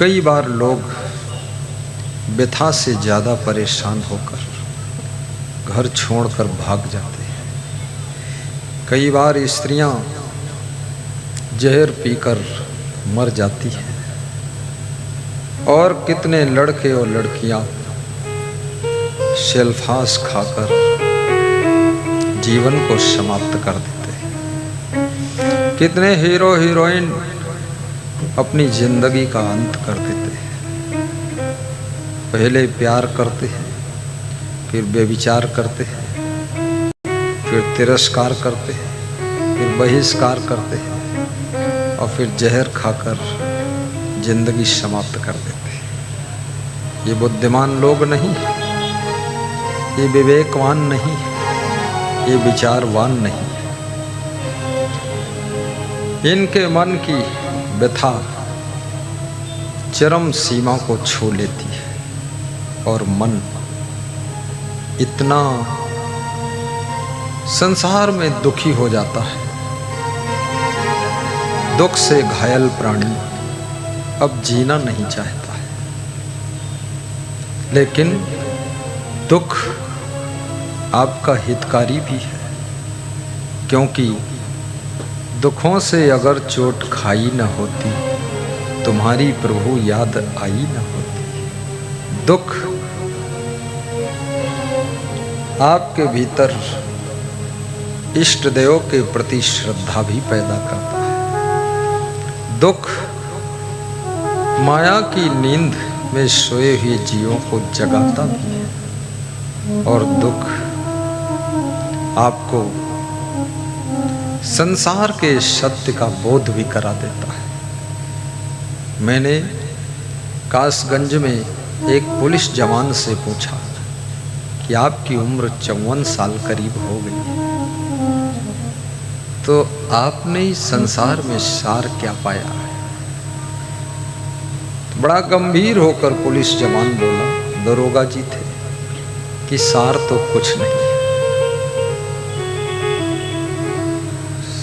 कई बार लोग व्यथा से ज़्यादा परेशान होकर घर छोड़कर भाग जाते हैं। कई बार स्त्रियां जहर पीकर मर जाती हैं और कितने लड़के और लड़कियां शेल्फास खाकर जीवन को समाप्त कर देते हैं। कितने हीरो हीरोइन अपनी जिंदगी का अंत कर देते हैं। पहले प्यार करते हैं, फिर व्यभिचार करते हैं, फिर तिरस्कार करते हैं, फिर बहिष्कार करते हैं और फिर जहर खाकर जिंदगी समाप्त कर देते हैं। ये बुद्धिमान लोग नहीं, ये विवेकवान नहीं, ये विचारवान नहीं। इनके मन की व्यथा चरम सीमा को छू लेती है और मन इतना संसार में दुखी हो जाता है। दुख से घायल प्राणी अब जीना नहीं चाहता है, लेकिन दुख आपका हितकारी भी है, क्योंकि दुखों से अगर चोट खाई न होती, तुम्हारी प्रभु याद आई न होती। दुख आपके भीतर इष्ट देव के प्रति श्रद्धा भी पैदा करता है। दुख माया की नींद में सोए हुए जीवों को जगाता भी है और दुख आपको संसार के सत्य का बोध भी करा देता है। मैंने कासगंज में एक पुलिस जवान से पूछा कि आपकी उम्र 54 साल करीब हो गई है, तो आपने इस संसार में सार क्या पाया है? तो बड़ा गंभीर होकर पुलिस जवान बोला, दरोगा जी थे, कि सार तो कुछ नहीं,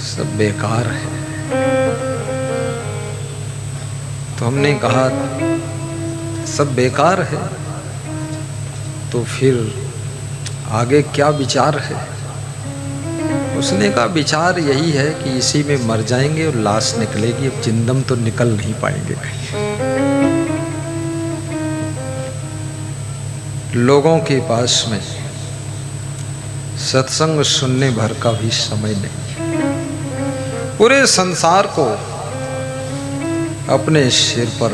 सब बेकार है। तो हमने कहा सब बेकार है, तो फिर आगे क्या विचार है? उसने कहा विचार यही है कि इसी में मर जाएंगे और लाश निकलेगी, अब जिंदम तो निकल नहीं पाएंगे कहीं। लोगों के पास में सत्संग सुनने भर का भी समय नहीं। पूरे संसार को अपने सिर पर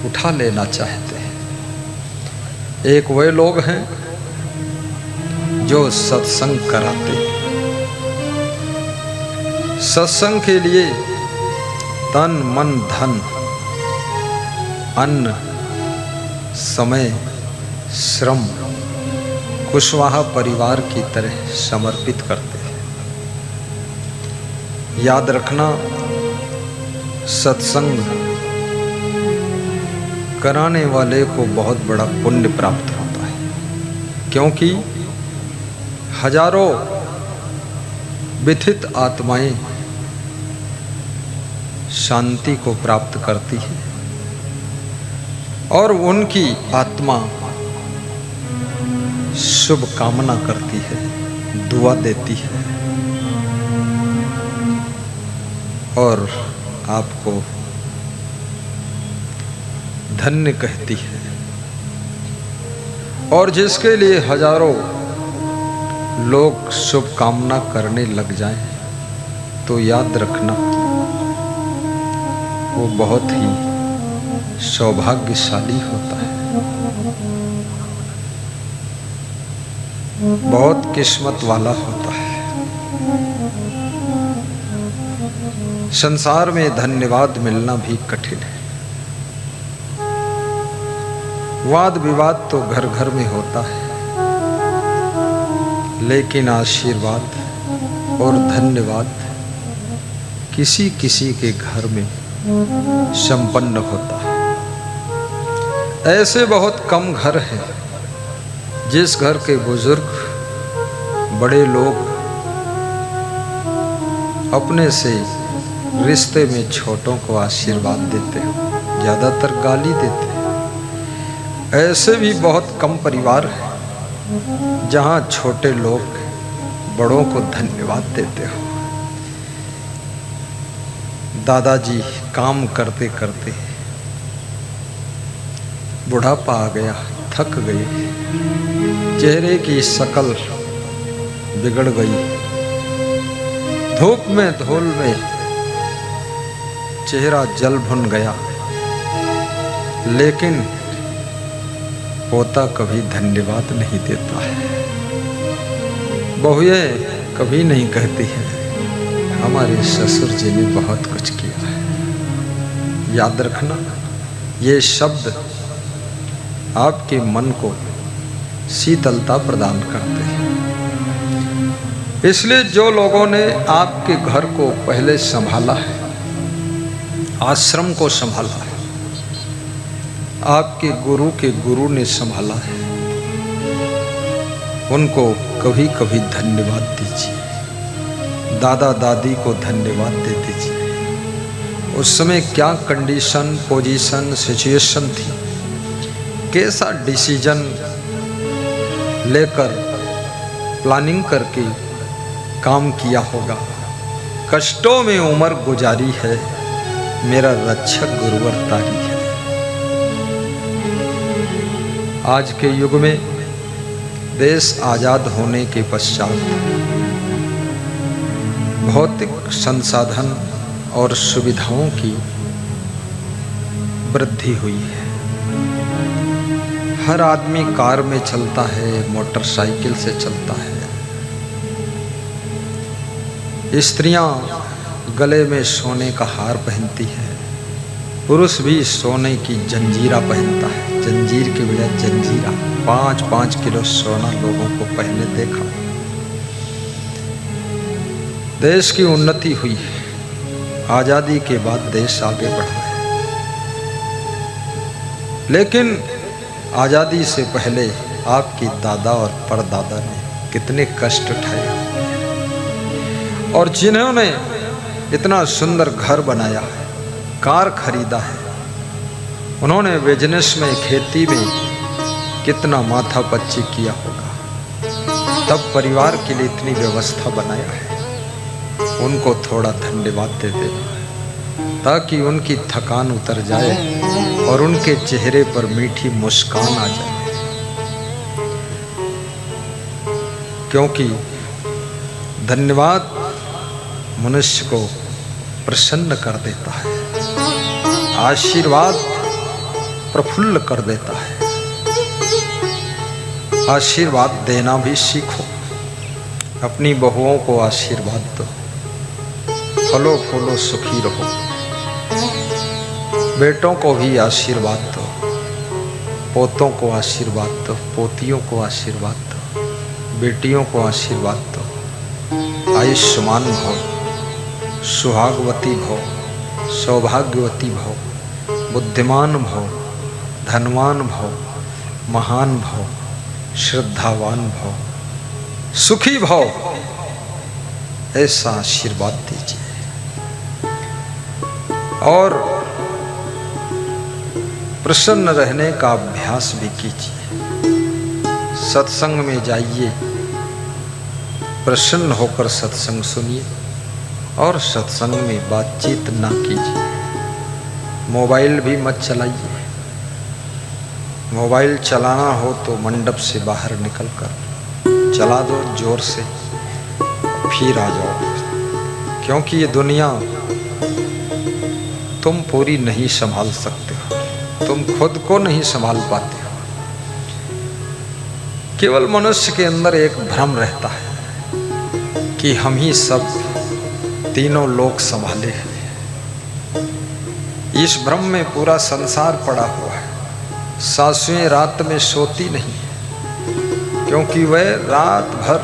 उठा लेना चाहते हैं। एक वे लोग हैं जो सत्संग कराते हैं, सत्संग के लिए तन मन धन अन्न समय श्रम कुशवाहा परिवार की तरह समर्पित करते हैं। याद रखना, सत्संग कराने वाले को बहुत बड़ा पुण्य प्राप्त होता है, क्योंकि हजारों व्यथित आत्माएं शांति को प्राप्त करती है और उनकी आत्मा शुभ कामना करती है, दुआ देती है और आपको धन्य कहती है। और जिसके लिए हजारों लोग शुभ कामना करने लग जाएं, तो याद रखना वो बहुत ही सौभाग्यशाली होता है, बहुत किस्मत वाला होता है। संसार में धन्यवाद मिलना भी कठिन है। वाद विवाद तो घर घर में होता है, लेकिन आशीर्वाद और धन्यवाद किसी किसी के घर में संपन्न होता है। ऐसे बहुत कम घर हैं जिस घर के बुजुर्ग बड़े लोग अपने से रिश्ते में छोटों को आशीर्वाद देते हो। ज़्यादातर गाली देते हैं। ऐसे भी बहुत कम परिवार हैं जहाँ छोटे लोग बड़ों को धन्यवाद देते हो। दादाजी काम करते करते बुढ़ापा आ गया, थक गए, चेहरे की शक्ल बिगड़ गई, धूप में धूल में चेहरा जल भुन गया, लेकिन पोता कभी धन्यवाद नहीं देता है। बहुएं कभी नहीं कहती है हमारे ससुर जी ने बहुत कुछ किया है। याद रखना, ये शब्द आपके मन को शीतलता प्रदान करते हैं। इसलिए जो लोगों ने आपके घर को पहले संभाला है, आश्रम को संभाला है, आपके गुरु के गुरु ने संभाला है, उनको कभी कभी धन्यवाद दीजिए। दादा दादी को धन्यवाद दे दीजिए। उस समय क्या कंडीशन, पोजीशन, सिचुएशन थी, कैसा डिसीजन लेकर प्लानिंग करके काम किया होगा। कष्टों में उम्र गुजारी है, मेरा रक्षक गुरुवर तारी है। आज के युग में देश आजाद होने के पश्चात भौतिक संसाधन और सुविधाओं की वृद्धि हुई है। हर आदमी कार में चलता है, मोटरसाइकिल से चलता है। स्त्रियां गले में सोने का हार पहनती है, पुरुष भी सोने की जंजीरा पहनता है। जंजीर के बजाय जंजीरा। 5-5 किलो सोना लोगों को पहले देखा। देश की उन्नति हुई है। आजादी के बाद देश आगे बढ़ा है, लेकिन आजादी से पहले आपकी दादा और परदादा ने कितने कष्ट उठाए, और जिन्होंने इतना सुंदर घर बनाया है, कार खरीदा है, उन्होंने बिजनेस में, खेती में कितना माथापच्ची किया होगा, तब परिवार के लिए इतनी व्यवस्था बनाया है। उनको थोड़ा धन्यवाद दे देना, ताकि उनकी थकान उतर जाए और उनके चेहरे पर मीठी मुस्कान आ जाए। क्योंकि धन्यवाद मनुष्य को प्रसन्न कर देता है, आशीर्वाद प्रफुल्ल कर देता है। आशीर्वाद देना भी सीखो। अपनी बहुओं को आशीर्वाद दो, फलो फूलो सुखी रहो। बेटों को भी आशीर्वाद दो, पोतों को आशीर्वाद दो, पोतियों को आशीर्वाद दो, बेटियों को आशीर्वाद दो। आयुष्मान भव, सुहागवती भव, सौभाग्यवती भव, बुद्धिमान भव, धनवान भव, महान भव, श्रद्धावान भव, सुखी भव, ऐसा आशीर्वाद दीजिए। और प्रसन्न रहने का अभ्यास भी कीजिए। सत्संग में जाइए, प्रसन्न होकर सत्संग सुनिए, और सत्संग में बातचीत ना कीजिए। मोबाइल भी मत चलाइए। मोबाइल चलाना हो तो मंडप से बाहर निकलकर चला दो जोर से, फिर आ जाओ। क्योंकि ये दुनिया तुम पूरी नहीं संभाल सकते हो, तुम खुद को नहीं संभाल पाते हो। केवल मनुष्य के अंदर एक भ्रम रहता है कि हम ही सब तीनों लोक संभाले हैं। इस भ्रम में पूरा संसार पड़ा हुआ है। सासुएं रात में सोती नहीं, क्योंकि वह रात भर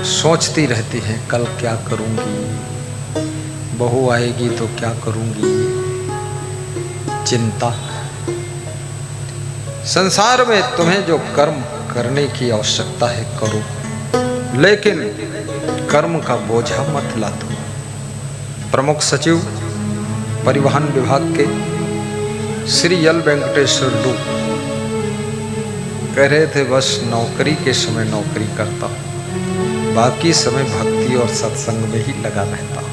सोचती रहती हैं, कल क्या करूंगी, बहू आएगी तो क्या करूंगी। चिंता। संसार में तुम्हें जो कर्म करने की आवश्यकता है करो, लेकिन कर्म का बोझा मत ला दो। प्रमुख सचिव परिवहन विभाग के श्री एल वेंकटेश्वर डू कह रहे थे, बस नौकरी के समय नौकरी करता हूँ, बाकी समय भक्ति और सत्संग में ही लगा रहता हूँ।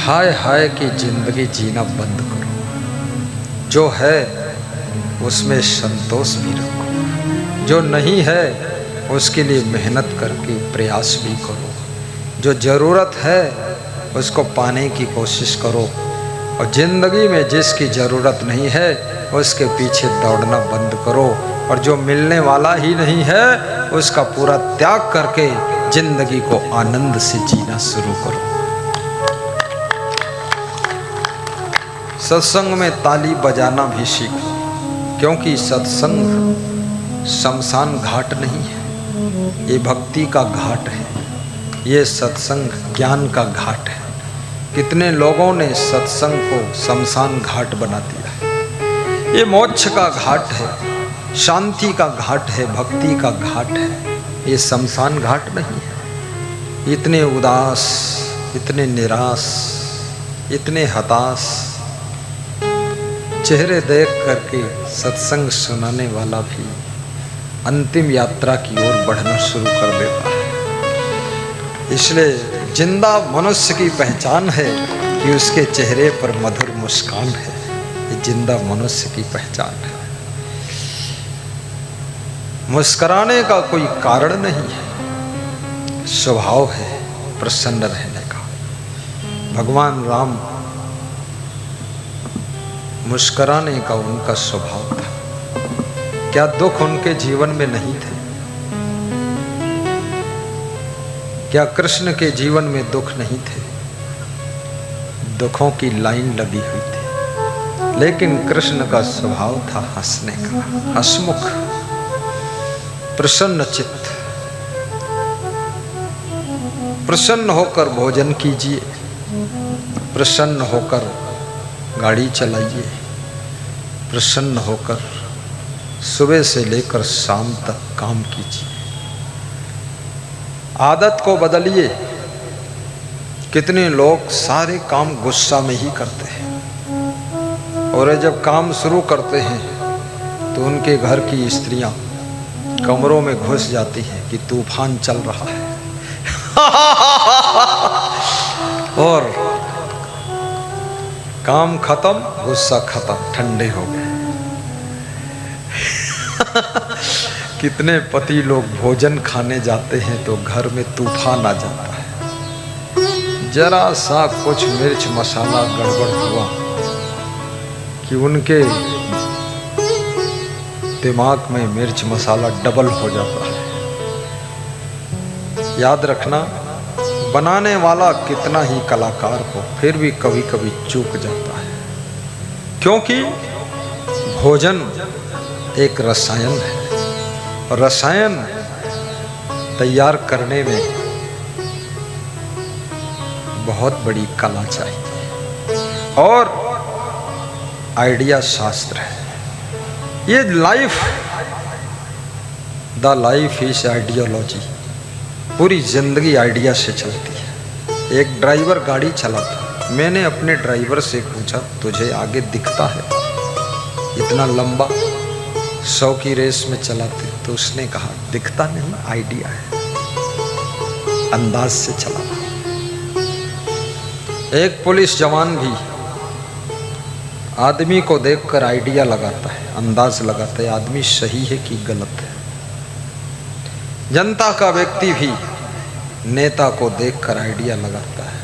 हाय हाय की जिंदगी जीना बंद करो, जो है उसमें संतोष भी रखो, जो नहीं है उसके लिए मेहनत करके प्रयास भी करो, जो ज़रूरत है उसको पाने की कोशिश करो, और ज़िंदगी में जिसकी ज़रूरत नहीं है उसके पीछे दौड़ना बंद करो, और जो मिलने वाला ही नहीं है उसका पूरा त्याग करके ज़िंदगी को आनंद से जीना शुरू करो। सत्संग में ताली बजाना भी सीखो, क्योंकि सत्संग शमशान घाट नहीं है, ये भक्ति का घाट है, ये सत्संग ज्ञान का घाट है। कितने लोगों ने सत्संग को शमशान घाट बना दिया है। ये मोक्ष का घाट है, शांति का घाट है, भक्ति का घाट है, ये शमशान घाट नहीं है। इतने उदास, इतने निराश, इतने हताश चेहरे देख करके सत्संग सुनाने वाला भी अंतिम यात्रा की ओर बढ़ना शुरू कर देता है। इसलिए जिंदा मनुष्य की पहचान है कि उसके चेहरे पर मधुर मुस्कान है, ये जिंदा मनुष्य की पहचान है। मुस्कुराने का कोई कारण नहीं है, स्वभाव है प्रसन्न रहने का। भगवान राम मुस्कुराने का उनका स्वभाव था। क्या दुख उनके जीवन में नहीं थे? क्या कृष्ण के जीवन में दुख नहीं थे? दुखों की लाइन लगी हुई थी, लेकिन कृष्ण का स्वभाव था हंसने का, हंसमुख, प्रसन्न चित्त। प्रसन्न होकर भोजन कीजिए, प्रसन्न होकर गाड़ी चलाइए, प्रसन्न होकर सुबह से लेकर शाम तक काम कीजिए। आदत को बदलिए। कितने लोग सारे काम गुस्सा में ही करते हैं, और जब काम शुरू करते हैं तो उनके घर की स्त्रियां कमरों में घुस जाती हैं कि तूफान चल रहा है और काम खत्म, गुस्सा खत्म, ठंडे हो गए। कितने पति लोग भोजन खाने जाते हैं तो घर में तूफान आ जाता है। जरा सा कुछ मिर्च मसाला गड़बड़ हुआ कि उनके दिमाग में मिर्च मसाला डबल हो जाता है। याद रखना, बनाने वाला कितना ही कलाकार हो फिर भी कभी कभी चूक जाता है, क्योंकि भोजन एक रसायन है, और रसायन तैयार करने में बहुत बड़ी कला चाहिए और आइडिया शास्त्र है। ये life, the life is ideology, पूरी जिंदगी आइडिया से चलती है। एक ड्राइवर गाड़ी चलाता, मैंने अपने ड्राइवर से पूछा, तुझे आगे दिखता है इतना लंबा, 100 की रेस में चलाते? तो उसने कहा, दिखता नहीं, आइडिया है, अंदाज से चलाना। एक पुलिस जवान भी आदमी को देखकर आइडिया लगाता है, अंदाज लगाता है, आदमी सही है कि गलत है। जनता का व्यक्ति भी नेता को देखकर आइडिया लगाता है,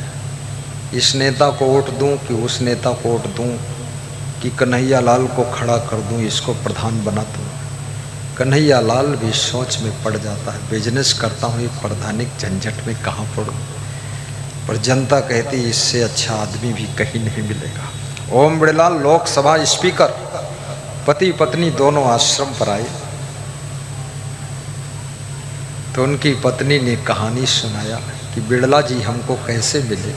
इस नेता को वोट दूं कि उस नेता को वोट दूं, कि कन्हैया लाल को खड़ा कर दूं, इसको प्रधान बना दूं। कन्हैया लाल भी सोच में पड़ जाता है, बिजनेस करता हूँ, ये प्रधानिक झंझट में कहाँ पड़ूं। पर जनता कहती इससे अच्छा आदमी भी कहीं नहीं मिलेगा। ओम बिड़लाल लोकसभा स्पीकर पति पत्नी दोनों आश्रम पर आए तो उनकी पत्नी ने कहानी सुनाया कि बिड़ला जी हमको कैसे मिले।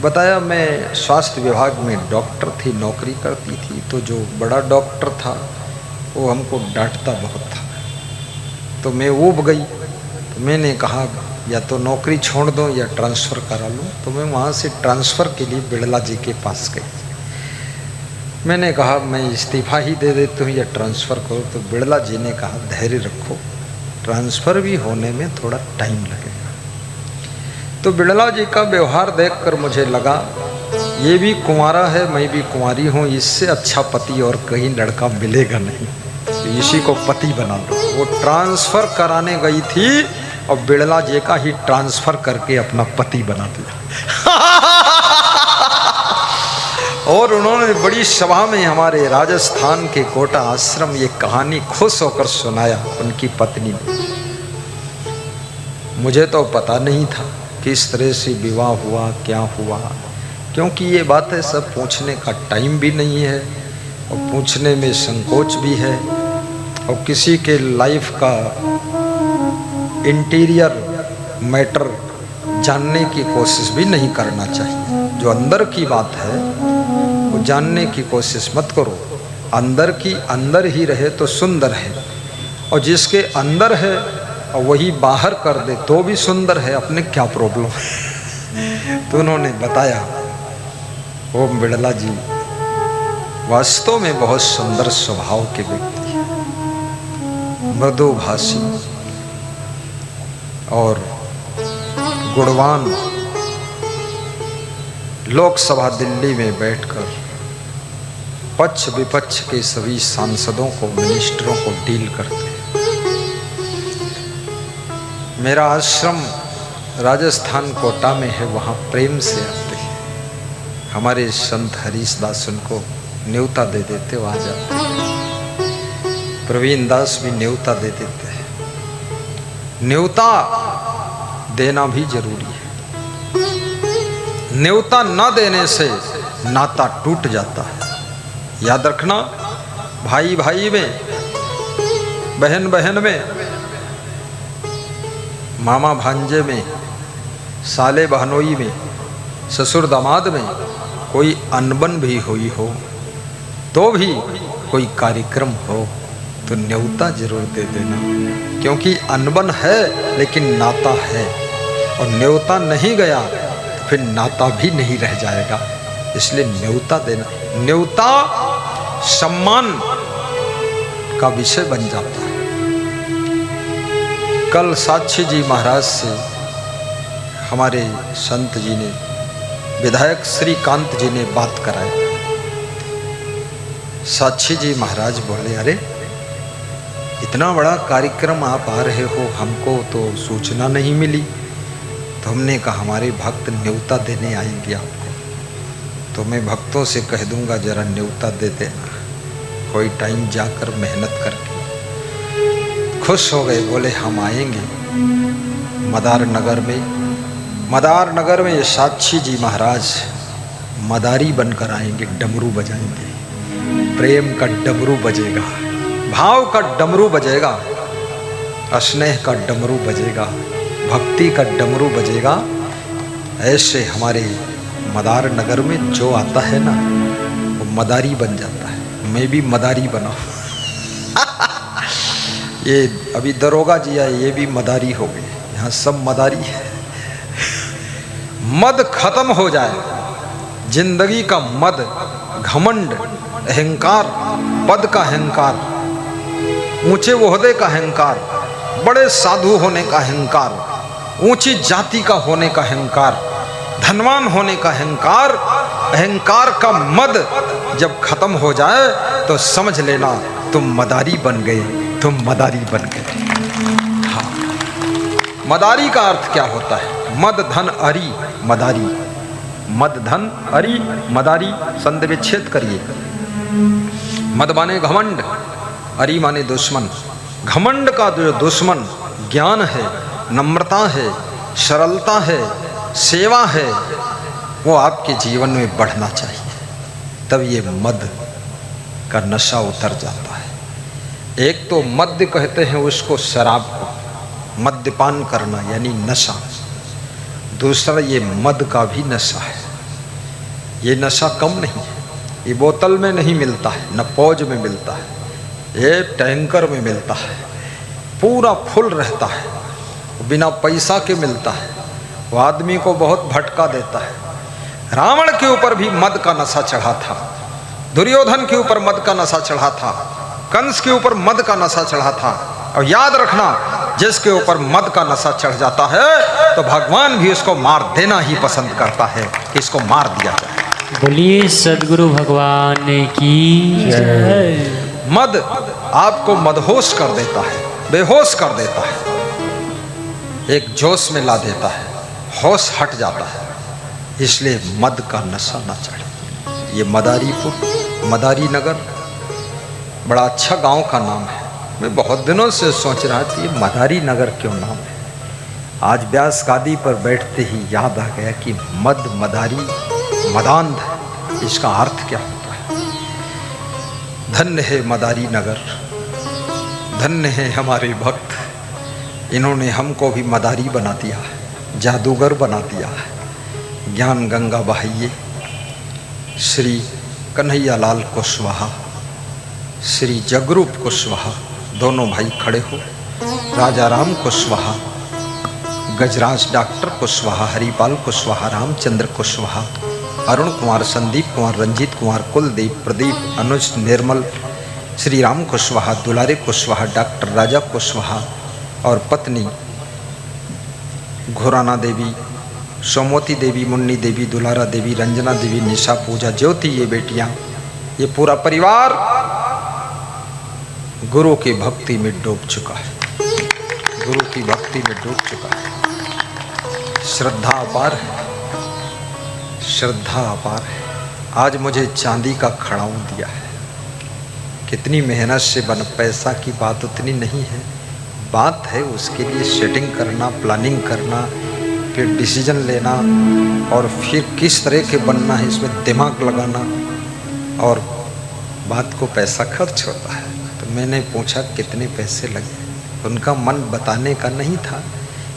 बताया, मैं स्वास्थ्य विभाग में डॉक्टर थी, नौकरी करती थी, तो जो बड़ा डॉक्टर था वो हमको डांटता बहुत था, तो मैं ऊब गई। तो मैंने कहा, या तो नौकरी छोड़ दो या ट्रांसफ़र करा लूँ। तो मैं वहाँ से ट्रांसफ़र के लिए बिड़ला जी के पास गई। मैंने कहा मैं इस्तीफ़ा ही दे देती हूँ या ट्रांसफ़र करो। तो बिड़ला जी ने कहा धैर्य रखो, ट्रांसफ़र भी होने में थोड़ा टाइम लगेगा। तो बिड़ला जी का व्यवहार देखकर मुझे लगा ये भी कुंवारा है, मैं भी कुंवारी हूँ, इससे अच्छा पति और कहीं लड़का मिलेगा नहीं, तो इसी को पति बना लो। वो ट्रांसफ़र कराने गई थी और बिड़ला जी का ही ट्रांसफ़र करके अपना पति बना दिया। और उन्होंने बड़ी सभा में हमारे राजस्थान के कोटा आश्रम ये कहानी खुश होकर सुनाया उनकी पत्नी ने। मुझे तो पता नहीं था किस तरह से विवाह हुआ, क्या हुआ, क्योंकि ये बातें सब पूछने का टाइम भी नहीं है और पूछने में संकोच भी है और किसी के लाइफ का इंटीरियर मैटर जानने की कोशिश भी नहीं करना चाहिए। जो अंदर की बात है वो जानने की कोशिश मत करो। अंदर की अंदर ही रहे तो सुंदर है, और जिसके अंदर है और वही बाहर कर दे तो भी सुंदर है, अपने क्या प्रॉब्लम है। तो उन्होंने बताया ओम बिड़ला जी वास्तव में बहुत सुंदर स्वभाव के व्यक्ति हैं, मृदुभाषी और गुणवान। लोकसभा दिल्ली में बैठकर पक्ष विपक्ष के सभी सांसदों को, मिनिस्टरों को डील करते हैं। मेरा आश्रम राजस्थान कोटा में है, वहाँ प्रेम से आते हैं। हमारे संत हरीश दास उनको न्योता दे देते, वहाँ जाते हैं। प्रवीण दास भी न्योता दे देते हैं। न्योता देना भी जरूरी है। न्योता न देने से नाता टूट जाता है। याद रखना, भाई भाई में, बहन बहन में, मामा भांजे में, साले बहनोई में, ससुर दामाद में कोई अनबन भी हुई हो, तो भी कोई कार्यक्रम हो तो न्योता जरूर दे देना, क्योंकि अनबन है लेकिन नाता है, और न्योता नहीं गया तो फिर नाता भी नहीं रह जाएगा। इसलिए न्योता देना, न्योता सम्मान का विषय बन जाता है। कल साक्षी जी महाराज से हमारे संत जी ने, विधायक श्रीकांत जी ने बात कराई। साक्षी जी महाराज बोले अरे इतना बड़ा कार्यक्रम आप आ रहे हो, हमको तो सूचना नहीं मिली। तो हमने कहा हमारे भक्त न्योता देने आएंगे आपको, तो मैं भक्तों से कह दूंगा जरा न्योता दे देना, कोई टाइम जाकर मेहनत करके। खुश हो गए, बोले हम आएंगे। मदार नगर में ये साक्षी जी महाराज मदारी बनकर आएंगे, डमरू बजाएंगे। प्रेम का डमरू बजेगा, भाव का डमरू बजेगा, स्नेह का डमरू बजेगा, भक्ति का डमरू बजेगा। ऐसे हमारे मदार नगर में जो आता है ना वो मदारी बन जाता है। मैं भी मदारी बना। ये अभी दरोगा जी आए, ये भी मदारी हो गए, यहाँ सब मदारी है। मद खत्म हो जाए, जिंदगी का मद, घमंड, अहंकार, पद का अहंकार, ऊंचे ओहदे का अहंकार, बड़े साधु होने का अहंकार, ऊंची जाति का होने का अहंकार, धनवान होने का अहंकार, अहंकार का मद जब खत्म हो जाए तो समझ लेना तुम मदारी बन गए, तुम मदारी बन गए। हाँ, मदारी का अर्थ क्या होता है? मद धन अरी मदारी, मद धन अरी मदारी, संधि विच्छेद करिए। मद माने घमंड, अरी माने दुश्मन। घमंड का जो दुश्मन ज्ञान है, नम्रता है, सरलता है, सेवा है, वो आपके जीवन में बढ़ना चाहिए, तब ये मद का नशा उतर जाता है। एक तो मद्य कहते हैं उसको, शराब को, मद्यपान करना यानी नशा। दूसरा ये मद का भी नशा है। ये नशा कम नहीं है, ये बोतल में नहीं मिलता है, न पौज में मिलता है, ये टैंकर में मिलता है, पूरा फुल रहता है। बिना पैसा के मिलता है, वो आदमी को बहुत भटका देता है। रावण के ऊपर भी मद का नशा चढ़ा था, दुर्योधन के ऊपर मद का नशा चढ़ा था, कंस के ऊपर मद का नशा चढ़ा था। और याद रखना, जिसके ऊपर मद का नशा चढ़ जाता है तो भगवान भी उसको मार देना ही पसंद करता है कि इसको मार दिया जाए। बोलिए सद्गुरु भगवान की जय। मद आपको मदहोश कर देता है, बेहोश कर देता है, एक जोश में ला देता है, होश हट जाता है। इसलिए मद का नशा ना चढ़े। ये मदारीपुर, मदारी नगर बड़ा अच्छा गांव का नाम है। मैं बहुत दिनों से सोच रहा था ये मदारी नगर क्यों नाम है। आज व्यास गादी पर बैठते ही याद आ गया कि मद, मदारी, मदांध, इसका अर्थ क्या होता है। धन्य है मदारी नगर, धन्य है हमारे भक्त। इन्होंने हमको भी मदारी बना दिया है, जादूगर बना दिया है। ज्ञान गंगा बहाइए। श्री कन्हैया लाल कुशवाहा, श्री जगरूप कुशवाहा, दोनों भाई खड़े हो। राजा राम कुशवाहा, गजराज डॉक्टर कुशवाहा, हरिपाल कुशवाहा, रामचंद्र कुशवाहा, अरुण कुमार, संदीप कुमार, रंजीत कुमार, कुलदीप, प्रदीप, अनुज, निर्मल, श्री राम कुशवाहा, दुलारे कुशवाहा, डॉक्टर राजा कुशवाहा और पत्नी घुराना देवी, सोमवती देवी, मुन्नी देवी, दुलारा देवी, रंजना देवी, निशा, पूजा, ज्योति, ये बेटियां, ये पूरा परिवार गुरु की भक्ति में डूब चुका है, गुरु की भक्ति में डूब चुका है। श्रद्धा अपार है, श्रद्धा अपार है। आज मुझे चांदी का खड़ाऊं दिया है। कितनी मेहनत से बन, पैसा की बात उतनी नहीं है, बात है उसके लिए सेटिंग करना, प्लानिंग करना, फिर डिसीजन लेना और फिर किस तरह के बनना है इसमें दिमाग लगाना, और बात को पैसा खर्च होता है। तो मैंने पूछा कितने पैसे लगे। उनका मन बताने का नहीं था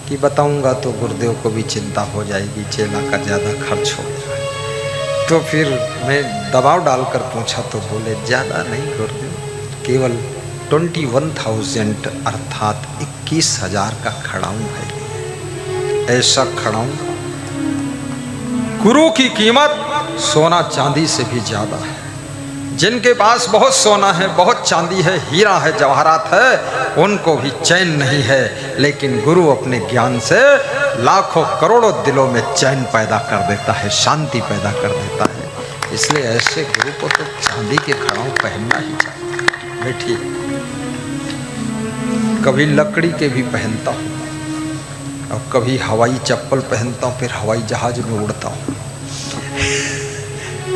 कि बताऊंगा तो गुरुदेव को भी चिंता हो जाएगी, चेला का ज़्यादा खर्च हो गया। तो फिर मैं दबाव डालकर पूछा तो बोले ज़्यादा नहीं गुरुदेव, केवल 21,000 अर्थात 21,000 का खड़ाऊं है। ऐसा खड़ाऊं, गुरु की कीमत सोना चांदी से भी ज़्यादा है। जिनके पास बहुत सोना है, बहुत चांदी है, हीरा है, जवाहरात है, उनको भी चैन नहीं है। लेकिन गुरु अपने ज्ञान से लाखों करोड़ों दिलों में चैन पैदा कर देता है, शांति पैदा कर देता है। इसलिए ऐसे गुरु को तो चांदी के खड़ाऊं पहनना ही चाहिए। बैठिए। कभी लकड़ी के भी पहनता हूँ और कभी हवाई चप्पल पहनता हूँ, फिर हवाई जहाज में उड़ता हूँ,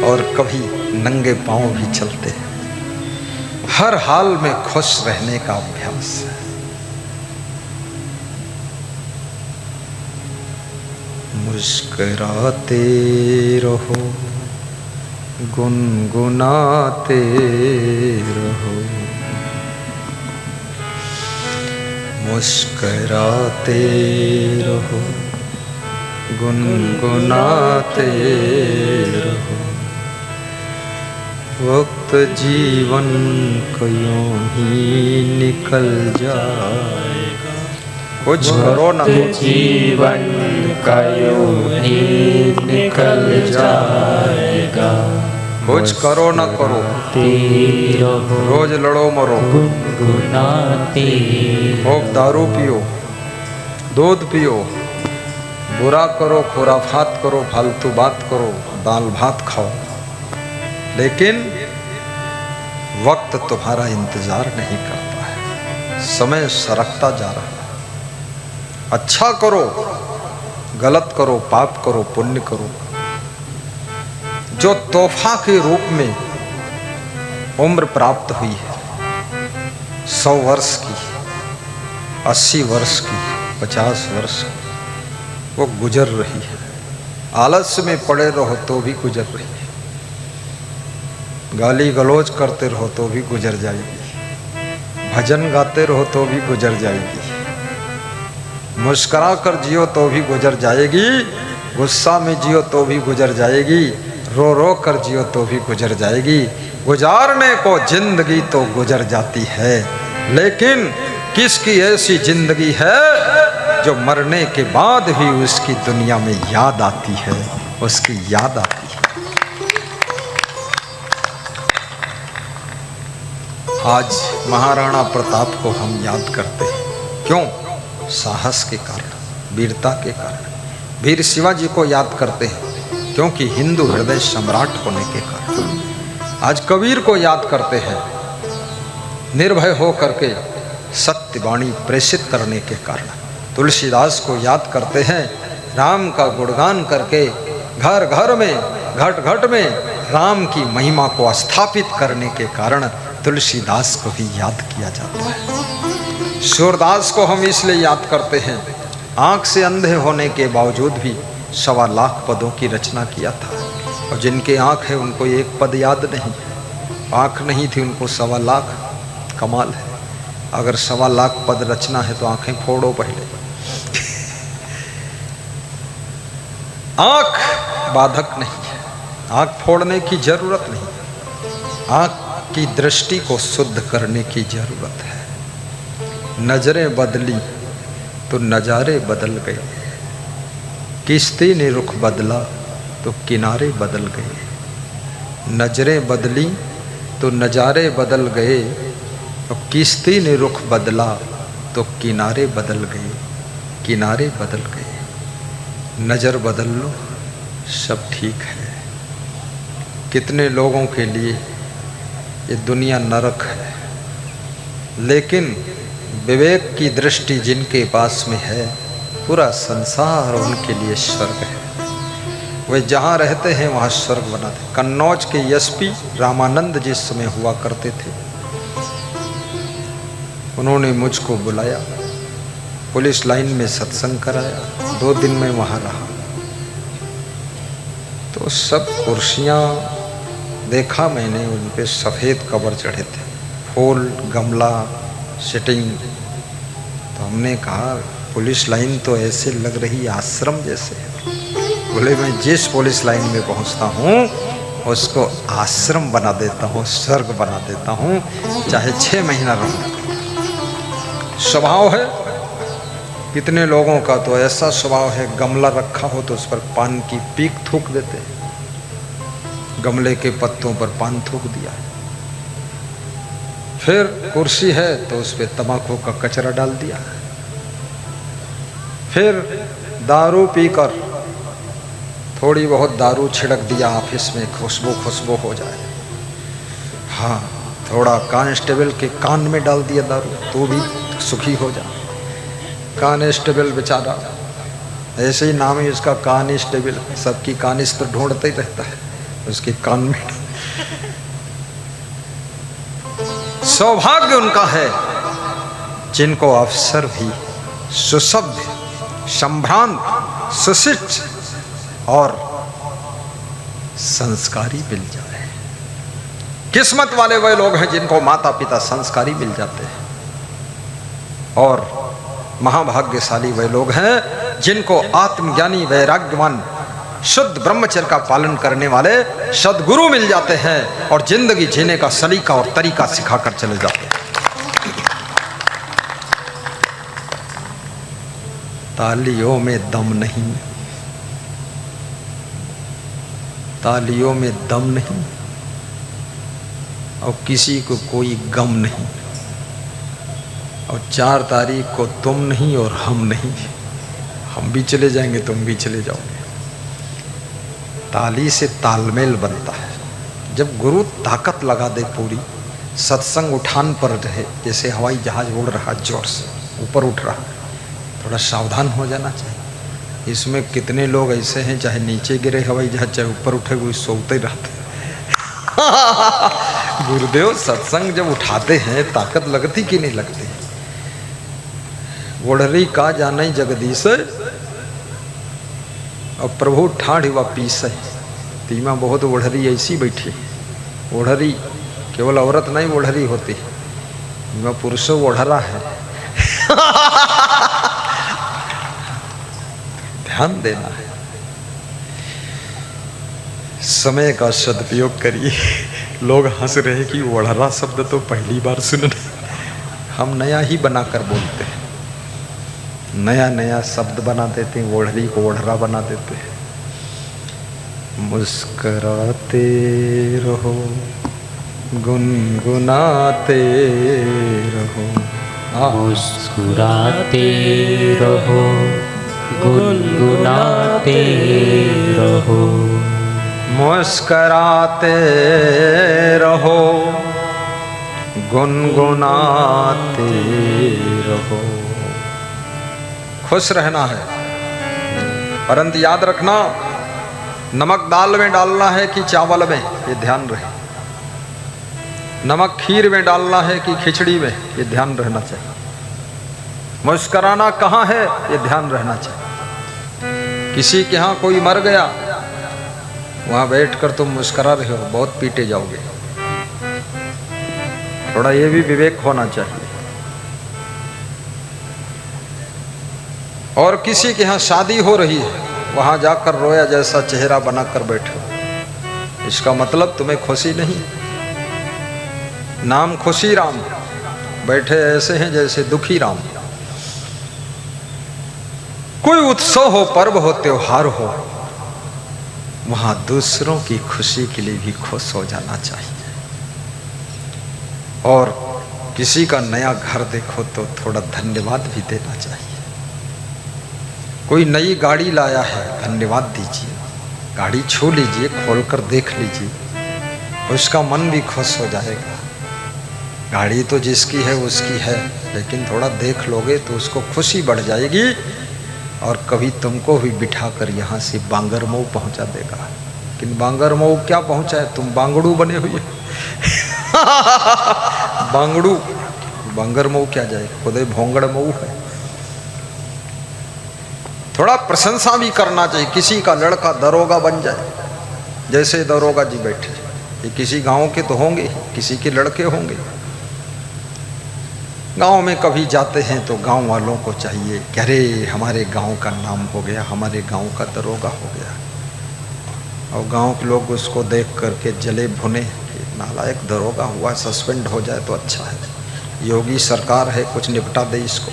और कभी नंगे पांव भी चलते हैं। हर हाल में खुश रहने का अभ्यास है। मुस्कुराते रहो, गुनगुनाते रहो, मुस्कुराते रहो, गुनगुनाते रहो। वक्त जीवन को यूं ही निकल जाएगा। कुछ करो ना, जीवन का यूं ही निकल जाएगा। कुछ करो ना करो, रोज लड़ो मरो, गुनगुनाते खूब दारू पियो, दूध पियो, बुरा करो, खुराफात करो, फालतू बात करो, दाल भात खाओ, लेकिन वक्त तुम्हारा इंतजार नहीं करता है। समय सरकता जा रहा है। अच्छा करो, गलत करो, पाप करो, पुण्य करो। जो तोहफा के रूप में उम्र प्राप्त हुई है, 100 वर्ष की, 80 वर्ष की, 50 वर्ष की, वो गुजर रही है। आलस्य में पड़े रहो तो भी गुजर रही है। गाली गलौज करते रहो तो भी गुजर जाएगी। भजन गाते रहो तो भी गुजर जाएगी। मुस्कुरा कर जियो तो भी गुजर जाएगी। गुस्सा में जियो तो भी गुजर जाएगी। रो रो कर जियो तो भी गुजर जाएगी। गुजारने को जिंदगी तो गुजर जाती है, लेकिन किसकी ऐसी जिंदगी है जो मरने के बाद भी उसकी दुनिया में याद आती है, उसकी याद आती है। आज महाराणा प्रताप को हम याद करते हैं, क्यों? साहस के कारण, वीरता के कारण। वीर शिवाजी को याद करते हैं क्योंकि हिंदू हृदय सम्राट होने के कारण। आज कबीर को याद करते हैं निर्भय हो करके सत्यवाणी प्रेषित करने के कारण। तुलसीदास को याद करते हैं राम का गुणगान करके घर घर में, घट घट में राम की महिमा को स्थापित करने के कारण तुलसीदास को भी याद किया जाता है। सूरदास को हम इसलिए याद करते हैं, आँख से अंधे होने के बावजूद भी 1.25 लाख पदों की रचना किया था। और जिनके आँख है उनको एक पद याद नहीं, आँख नहीं थी उनको 1.25 लाख। कमाल है। अगर 1.25 लाख पद रचना है तो आँखें फोड़ो पहले। आँख बाधक नहीं है, आँख फोड़ने की जरूरत नहीं। आँख की दृष्टि को शुद्ध करने की जरूरत है। नजरें बदली तो नज़ारे बदल गए, किश्ती ने रुख बदला तो किनारे बदल गए। नजरें बदली तो नज़ारे बदल गए, और किश्ती ने रुख बदला तो किनारे बदल गए, किनारे बदल गए। नज़र बदल लो सब ठीक है। कितने लोगों के लिए ये दुनिया नरक है, लेकिन विवेक की दृष्टि जिनके पास में है पूरा संसार उनके लिए स्वर्ग है। वे जहाँ रहते हैं वहाँ स्वर्ग बनाते। कन्नौज के एसपी रामानंद जिस समय हुआ करते थे, उन्होंने मुझको बुलाया, पुलिस लाइन में सत्संग कराया। 2 दिन में वहाँ रहा तो सब कुर्सियाँ देखा मैंने, उन पे सफ़ेद कवर चढ़े थे, फूल गमला सिटिंग। तो हमने कहा पुलिस लाइन तो ऐसे लग रही आश्रम जैसे है। बोले मैं जिस पुलिस लाइन में पहुंचता हूँ उसको आश्रम बना देता हूँ, स्वर्ग बना देता हूँ, चाहे 6 महीना रहूँ। स्वभाव है कितने लोगों का तो ऐसा स्वभाव है, गमला रखा हो तो उस पर पान की पीक थूक देते, गमले के पत्तों पर पान थूक दिया। फिर कुर्सी है तो उस पर तंबाकू का कचरा डाल दिया। फिर दारू पीकर थोड़ी बहुत दारू छिड़क दिया ऑफिस में, खुशबू हो जाए। हाँ, थोड़ा कांस्टेबल के कान में डाल दिया दारू तो भी सुखी हो जाए। कांस्टेबल बेचारा, ऐसे ही नाम है उसका कांस्टेबल, सबकी कानिस तो ढूंढते ही रहता है, उसके कान में। सौभाग्य उनका है जिनको अवसर भी सुसभ्य, संभ्रांत, सुशिक्षित और संस्कारी मिल जाए। किस्मत वाले वे लोग हैं जिनको माता पिता संस्कारी मिल जाते हैं, और महाभाग्यशाली वे लोग हैं जिनको आत्मज्ञानी, वैराग्यवान, शुद्ध ब्रह्मचर्य का पालन करने वाले सद्गुरु मिल जाते हैं और जिंदगी जीने का सलीका और तरीका सिखाकर चले जाते हैं। तालियों में दम नहीं, तालियों में दम नहीं, और किसी को कोई गम नहीं, और 4 तारीख को तुम नहीं और हम नहीं, हम भी चले जाएंगे तुम भी चले जाओगे। ताली से तालमेल बनता है। जब गुरु ताकत लगा दे पूरी, सत्संग उठान पर रहे, जैसे हवाई जहाज उड़ रहा जोर से ऊपर उठ रहा, थोड़ा सावधान हो जाना चाहिए। इसमें कितने लोग ऐसे हैं चाहे नीचे गिरे हवाई जहाज चाहे ऊपर उठे वो सोते ही रहते गुरुदेव सत्संग जब उठाते हैं ताकत लगती कि नहीं लगती? ओढ़री का जाने जगदीश और प्रभु ठाढ़ हुआ पीस है। तीमा बहुत ओढ़री ऐसी बैठी, ओढ़री केवल औरत नहीं ओढ़री होती, तीमा पुरुषों ओढ़रा है। ध्यान देना है, समय का सदुपयोग करिए। लोग हंस रहे कि ओढ़रा शब्द तो पहली बार सुन रहे, हम नया ही बनाकर बोलते हैं। नया नया शब्द बना देते हैं, ओढ़री को ओढ़रा बना देते हैं। मुस्कराते रहो, गुनगुनाते रहो, मुस्कुराते रहो, गुनगुनाते रहो, मुस्कराते रहो, गुनगुनाते रहो। खुश रहना है, परंतु याद रखना नमक दाल में डालना है कि चावल में, ये ध्यान रहे। नमक खीर में डालना है कि खिचड़ी में, ये ध्यान रहना चाहिए। मुस्कराना कहाँ है, ये ध्यान रहना चाहिए। किसी के यहाँ कोई मर गया, वहाँ बैठकर तुम मुस्करा रहे हो, बहुत पीटे जाओगे। थोड़ा ये भी विवेक होना चाहिए। और किसी के यहाँ शादी हो रही है, वहाँ जाकर रोया जैसा चेहरा बनाकर बैठो, इसका मतलब तुम्हें खुशी नहीं। नाम खुशी राम, बैठे ऐसे हैं जैसे दुखी राम। कोई उत्सव हो, पर्व हो, त्योहार हो, वहां दूसरों की खुशी के लिए भी खुश हो जाना चाहिए। और किसी का नया घर देखो तो थोड़ा धन्यवाद भी देना चाहिए। कोई नई गाड़ी लाया है, धन्यवाद दीजिए। गाड़ी छू लीजिए, खोलकर देख लीजिए, उसका मन भी खुश हो जाएगा। गाड़ी तो जिसकी है उसकी है, लेकिन थोड़ा देख लोगे तो उसको खुशी बढ़ जाएगी। और कभी तुमको भी बिठाकर यहाँ से बांगरमऊ पहुँचा देगा। लेकिन बांगरमऊ क्या पहुँचा है, तुम बांगड़ू बने हुए बांगड़ू, बांगरमऊ क्या जाएगा, खुद भोंगड़मऊ है। थोड़ा प्रशंसा भी करना चाहिए। किसी का लड़का दरोगा बन जाए, जैसे दरोगा जी बैठे, ये किसी गांव के तो होंगे, किसी के लड़के होंगे। गांव में कभी जाते हैं तो गांव वालों को चाहिए कि अरे हमारे गांव का नाम हो गया, हमारे गांव का दरोगा हो गया। और गांव के लोग उसको देख करके जले भुने कि नालायक दरोगा हुआ, सस्पेंड हो जाए तो अच्छा है, योगी सरकार है, कुछ निपटा दे इसको।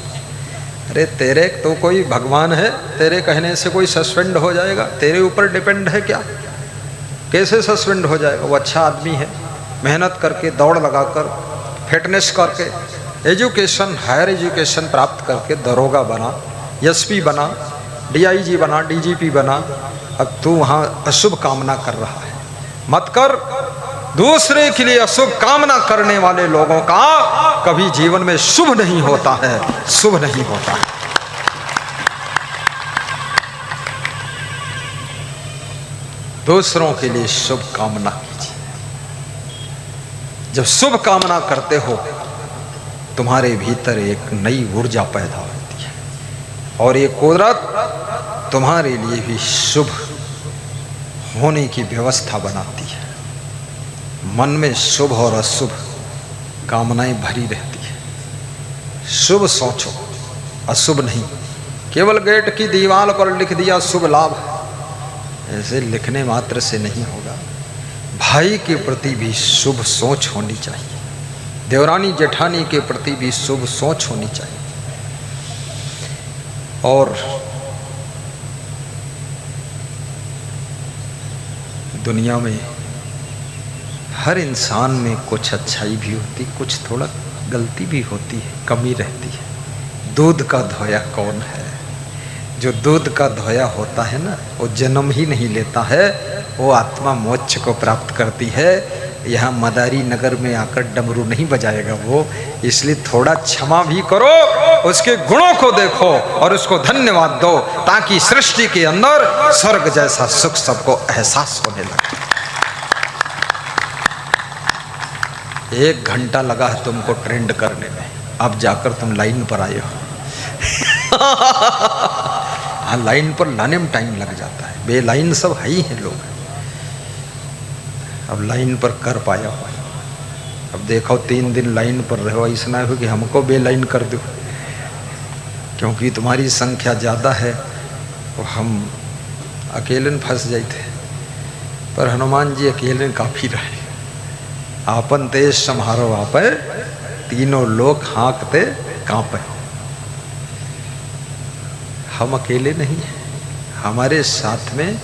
अरे तेरे तो कोई भगवान है, तेरे कहने से कोई सस्पेंड हो जाएगा? तेरे ऊपर डिपेंड है क्या? कैसे सस्पेंड हो जाएगा? वो अच्छा आदमी है, मेहनत करके, दौड़ लगाकर, फिटनेस करके, एजुकेशन, हायर एजुकेशन प्राप्त करके दरोगा बना, एसपी बना, डीआईजी बना, डीजीपी बना। अब तू वहाँ अशुभ कामना कर रहा है, मत कर। दूसरे के लिए अशुभ कामना करने वाले लोगों का कभी जीवन में शुभ नहीं होता है, शुभ नहीं होता है। दूसरों के लिए शुभ कामना कीजिए। जब शुभ कामना करते हो, तुम्हारे भीतर एक नई ऊर्जा पैदा होती है और ये कुदरत तुम्हारे लिए भी शुभ होने की व्यवस्था बनाती है। मन में शुभ और अशुभ कामनाएं भरी रहती है। शुभ सोचो, अशुभ नहीं। केवल गेट की दीवार पर लिख दिया शुभ लाभ, ऐसे लिखने मात्र से नहीं होगा। भाई के प्रति भी शुभ सोच होनी चाहिए, देवरानी जेठानी के प्रति भी शुभ सोच होनी चाहिए। और दुनिया में हर इंसान में कुछ अच्छाई भी होती, कुछ थोड़ा गलती भी होती है, कमी रहती है। दूध का धोया कौन है? जो दूध का धोया होता है ना, वो जन्म ही नहीं लेता है, वो आत्मा मोक्ष को प्राप्त करती है। यहाँ मदारी नगर में आकर डमरू नहीं बजाएगा वो। इसलिए थोड़ा क्षमा भी करो, उसके गुणों को देखो और उसको धन्यवाद दो, ताकि सृष्टि के अंदर स्वर्ग जैसा सुख सबको एहसास होने लगे। 1 घंटा लगा है तुमको ट्रेंड करने में, अब जाकर तुम लाइन पर आए हो। हाँ, लाइन पर लाने में टाइम लग जाता है, बेलाइन सब है ही हैं लोग। अब लाइन पर कर पाया हो, अब देखो 3 दिन लाइन पर रहो, ऐसा हो कि हमको बेलाइन कर दो, क्योंकि तुम्हारी संख्या ज़्यादा है। तो हम अकेले में फंस जाते थे, पर हनुमान जी अकेले काफ़ी रहे। आपन तेज सम्हारो आपे, तीनों लोग हाँकते कांपे। हम अकेले नहीं हैं, हमारे साथ में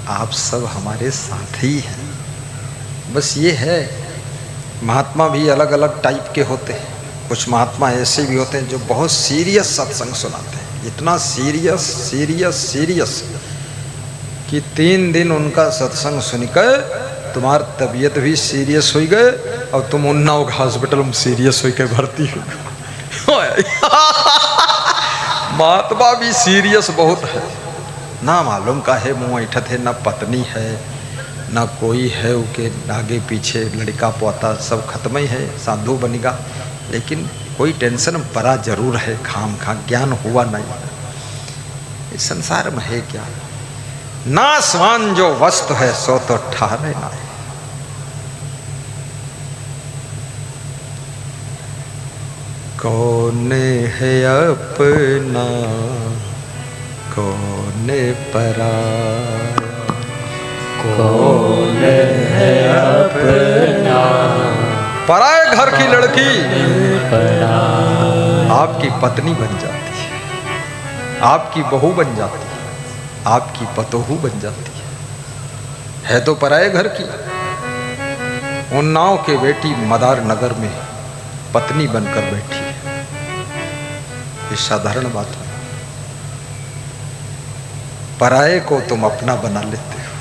आप सब हमारे साथ ही हैं। बस ये है, महात्मा भी अलग अलग टाइप के होते हैं। कुछ महात्मा ऐसे भी होते हैं जो बहुत सीरियस सत्संग सुनाते हैं, इतना सीरियस सीरियस सीरियस कि 3 दिन उनका सत्संग सुनकर तुम्हार तबीयत भी सीरियस हो गए और तुम उन्नाव हॉस्पिटल में सीरियस होकर भर्ती हो गए। महात्मा भी सीरियस बहुत है, ना मालूम का है, मुँह ऐठत है, ना पत्नी है ना कोई है, उनके आगे पीछे लड़का पोता सब खत्म ही है, साधु बनेगा, लेकिन कोई टेंशन बड़ा जरूर है, खाम खा ज्ञान हुआ नहीं। इस संसार में है क्या, नासवान जो वस्तु है सो तो ठहरे ना है। कौन है अपना कौन पराया, कौन है अपना पराए घर की लड़की पराया, आपकी पत्नी बन जाती है, आपकी बहू बन जाती है, आपकी पतोहू बन जाती है तो पराए घर की। उन्नाव के बेटी मदार नगर में पत्नी बनकर बैठी है, ये साधारण बात है। पराए को तुम अपना बना लेते हो,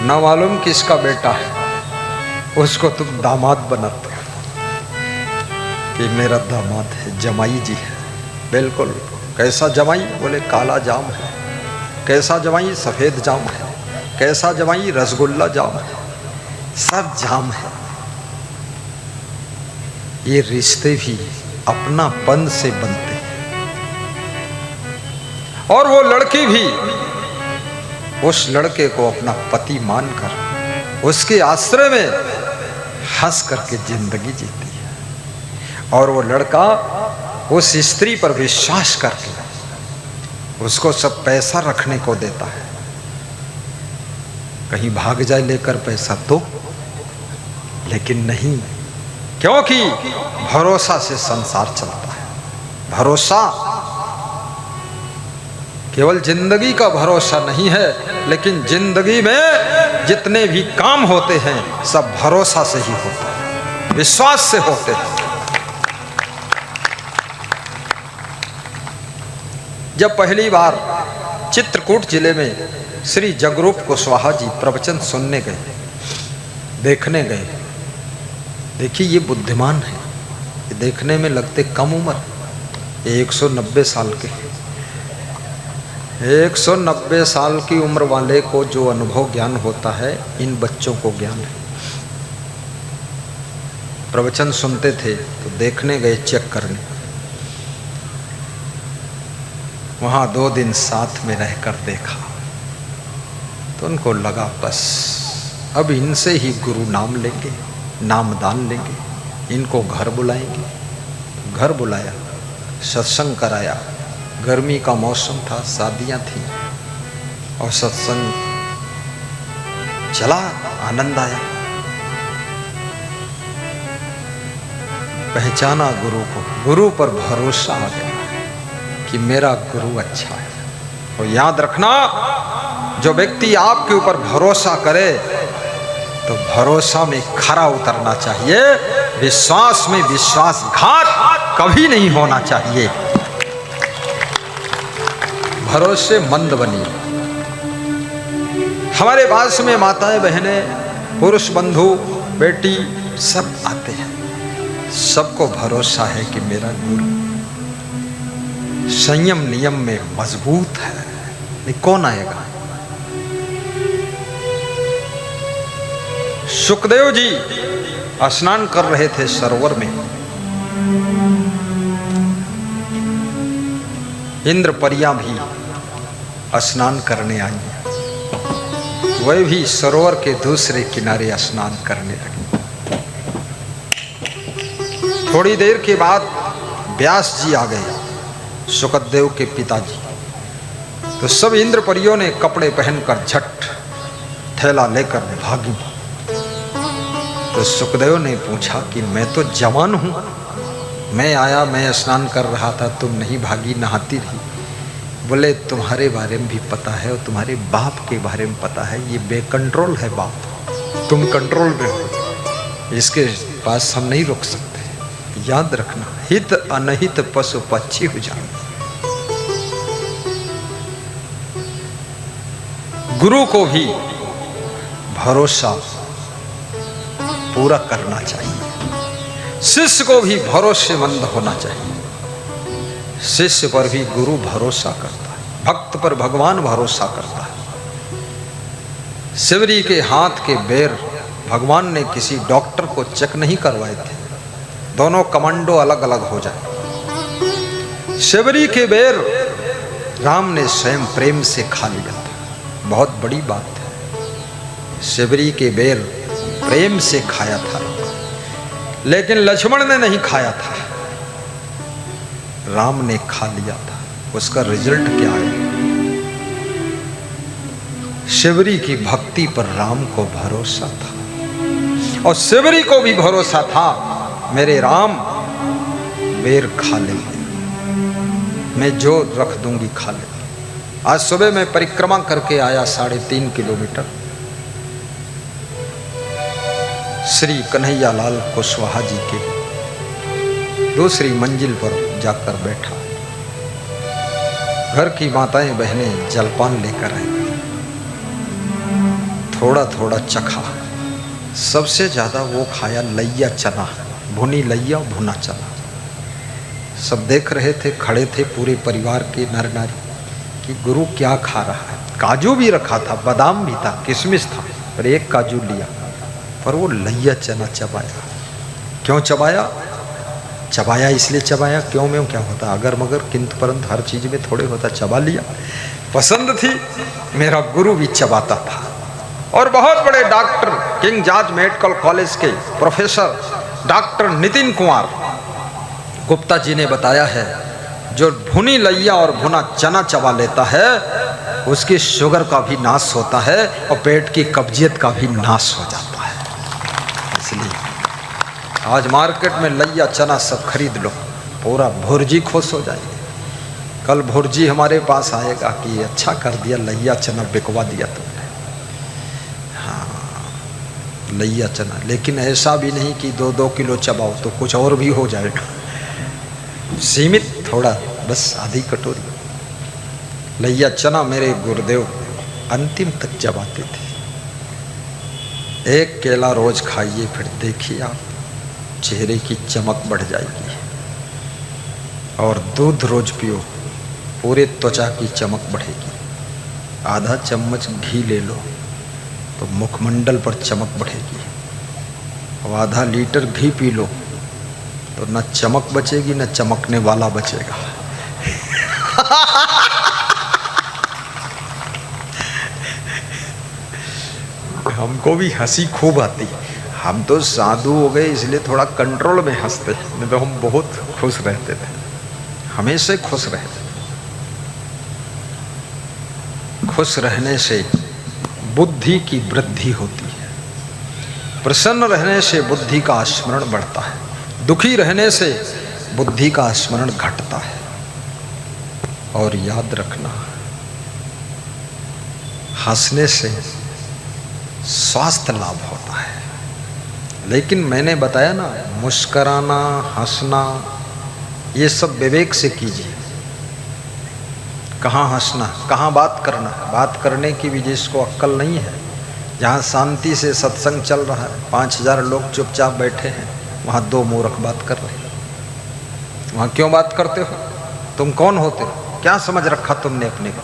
ना मालूम किसका बेटा है उसको तुम दामाद बनाते हो कि मेरा दामाद है, जमाई जी है। बिल्कुल, कैसा जमाई? बोले काला जाम है। कैसा जमाई? सफ़ेद जाम है। कैसा जमाई? रसगुल्ला जाम है, सब जाम है। ये रिश्ते भी अपनापन से बनते हैं, और वो लड़की भी उस लड़के को अपना पति मानकर उसके आश्रय में हंस करके जिंदगी जीती है, और वो लड़का उस स्त्री पर विश्वास करके उसको सब पैसा रखने को देता है। कहीं भाग जाए लेकर पैसा तो, लेकिन नहीं, क्योंकि भरोसा से संसार चलता है। भरोसा केवल जिंदगी का भरोसा नहीं है, लेकिन जिंदगी में जितने भी काम होते हैं सब भरोसा से ही होते हैं, विश्वास से होते हैं। जब पहली बार चित्रकूट जिले में श्री जगरूप कुशवाहा जी प्रवचन सुनने गए, देखने गए, देखिए ये बुद्धिमान है, ये देखने में लगते कम उम्र, ये 190 साल के। 190 साल की उम्र वाले को जो अनुभव ज्ञान होता है, इन बच्चों को ज्ञान है। प्रवचन सुनते थे तो देखने गए, चेक करने। वहाँ 2 दिन साथ में रहकर देखा तो उनको लगा बस अब इनसे ही गुरु नाम लेंगे, नामदान लेंगे, इनको घर बुलाएंगे। घर बुलाया, सत्संग कराया। गर्मी का मौसम था, शादियाँ थीं, और सत्संग चला, आनंद आया। पहचाना गुरु को, गुरु पर भरोसा आ गया कि मेरा गुरु अच्छा है। और याद रखना, जो व्यक्ति आपके ऊपर भरोसा करे तो भरोसा में खरा उतरना चाहिए, विश्वास में विश्वासघात कभी नहीं होना चाहिए। भरोसेमंद बनिए। हमारे पास में माताएं, बहनें, पुरुष बंधु, बेटी सब आते हैं, सबको भरोसा है कि मेरा गुरु संयम नियम में मजबूत है, नहीं कौन आएगा। सुखदेव जी स्नान कर रहे थे सरोवर में, इंद्र परियां भी स्नान करने आई, वह भी सरोवर के दूसरे किनारे स्नान करने लगी। थोड़ी देर के बाद व्यास जी आ गए, सुखदेव के पिताजी। तो सब इंद्र परियों ने कपड़े पहनकर झट थैला लेकर भागी। तो सुखदेव ने पूछा कि मैं तो जवान हूं, मैं आया, मैं स्नान कर रहा था, तुम नहीं भागी, नहाती रही। बोले तुम्हारे बारे में भी पता है और तुम्हारे बाप के बारे में पता है, ये बेकंट्रोल है बाप, तुम कंट्रोल में हो, इसके पास हम नहीं रोक सकते। याद रखना, हित अनहित पशु पक्षी हो जाए। गुरु को भी भरोसा पूरा करना चाहिए, शिष्य को भी भरोसेमंद होना चाहिए। शिष्य पर भी गुरु भरोसा करता है, भक्त पर भगवान भरोसा करता है। शिवरी के हाथ के बेर भगवान ने किसी डॉक्टर को चेक नहीं करवाए थे, दोनों कमांडो अलग अलग हो जाए। शिवरी के बेर राम ने स्वयं प्रेम से खा लिया था, बहुत बड़ी बात है। शिवरी के बेर प्रेम से खाया था, लेकिन लक्ष्मण ने नहीं खाया था, राम ने खा लिया था। उसका रिजल्ट क्या है? शिवरी की भक्ति पर राम को भरोसा था और शिवरी को भी भरोसा था, मेरे राम बेर खा लेंगे, मैं जो रख दूंगी खा लेंगे। आज सुबह मैं परिक्रमा करके आया 3.5 किलोमीटर, श्री कन्हैया लाल कुशवाहा जी के दूसरी मंजिल पर जाकर बैठा। घर की माताएं बहनें जलपान लेकर आई, थोड़ा थोड़ा चखा। सबसे ज्यादा वो खाया लैया चना, भुनी लैया भुना चना। सब देख रहे थे, खड़े थे पूरे परिवार के नर नारी कि गुरु क्या खा रहा है। काजू भी रखा था, बादाम भी था, किशमिश था, पर एक काजू लिया, पर वो लैया चना चबाया। क्यों चबाया? चबाया इसलिए चबाया, क्यों में क्या होता, अगर मगर किंतु परंतु हर चीज में थोड़े होता, चबा लिया। पसंद थी, मेरा गुरु भी चबाता था। और बहुत बड़े doctor, king George medical college के प्रोफेसर डॉक्टर नितिन कुमार गुप्ता जी ने बताया है, जो भुनी लैया और भुना चना चबा लेता है उसकी शुगर का भी नाश होता है और पेट की कब्जियत का भी नाश हो जाता है। इसलिए आज मार्केट में लैया चना सब खरीद लो, पूरा भुर्जी खुश हो जाएगी। कल भुर्जी हमारे पास आएगा कि अच्छा कर दिया, लैया चना बिकवा दिया तुमने। हाँ, लैया चना, लेकिन ऐसा भी नहीं कि 2-2 किलो चबाओ तो कुछ और भी हो जाएगा। सीमित थोड़ा, बस आधी कटोरी लैया चना मेरे गुरुदेव अंतिम तक चबाते थे। एक केला रोज खाइए, फिर देखिए आप चेहरे की चमक बढ़ जाएगी। और दूध रोज पियो, पूरे त्वचा की चमक बढ़ेगी। आधा चम्मच घी ले लो तो मुखमंडल पर चमक बढ़ेगी। और आधा लीटर घी पी लो तो न चमक बचेगी न चमकने वाला बचेगा। हमको भी हंसी खूब आती, हम तो साधु हो गए इसलिए थोड़ा कंट्रोल में हंसते, नहीं तो हम बहुत खुश रहते थे, हमेशा खुश रहते। खुश रहने से बुद्धि की वृद्धि होती है, प्रसन्न रहने से बुद्धि का स्मरण बढ़ता है, दुखी रहने से बुद्धि का स्मरण घटता है। और याद रखना, हंसने से स्वास्थ्य लाभ होता है। लेकिन मैंने बताया ना, मुस्कराना, हंसना, ये सब विवेक से कीजिए। कहाँ हंसना, कहाँ बात करना, बात करने की भी जिसको अक्ल नहीं है, जहाँ शांति से सत्संग चल रहा है, 5000 लोग चुपचाप बैठे हैं, वहाँ 2 मूर्ख बात कर रहे हैं। वहाँ क्यों बात करते हो? तुम कौन होते हो? क्या समझ रखा तुमने अपने को?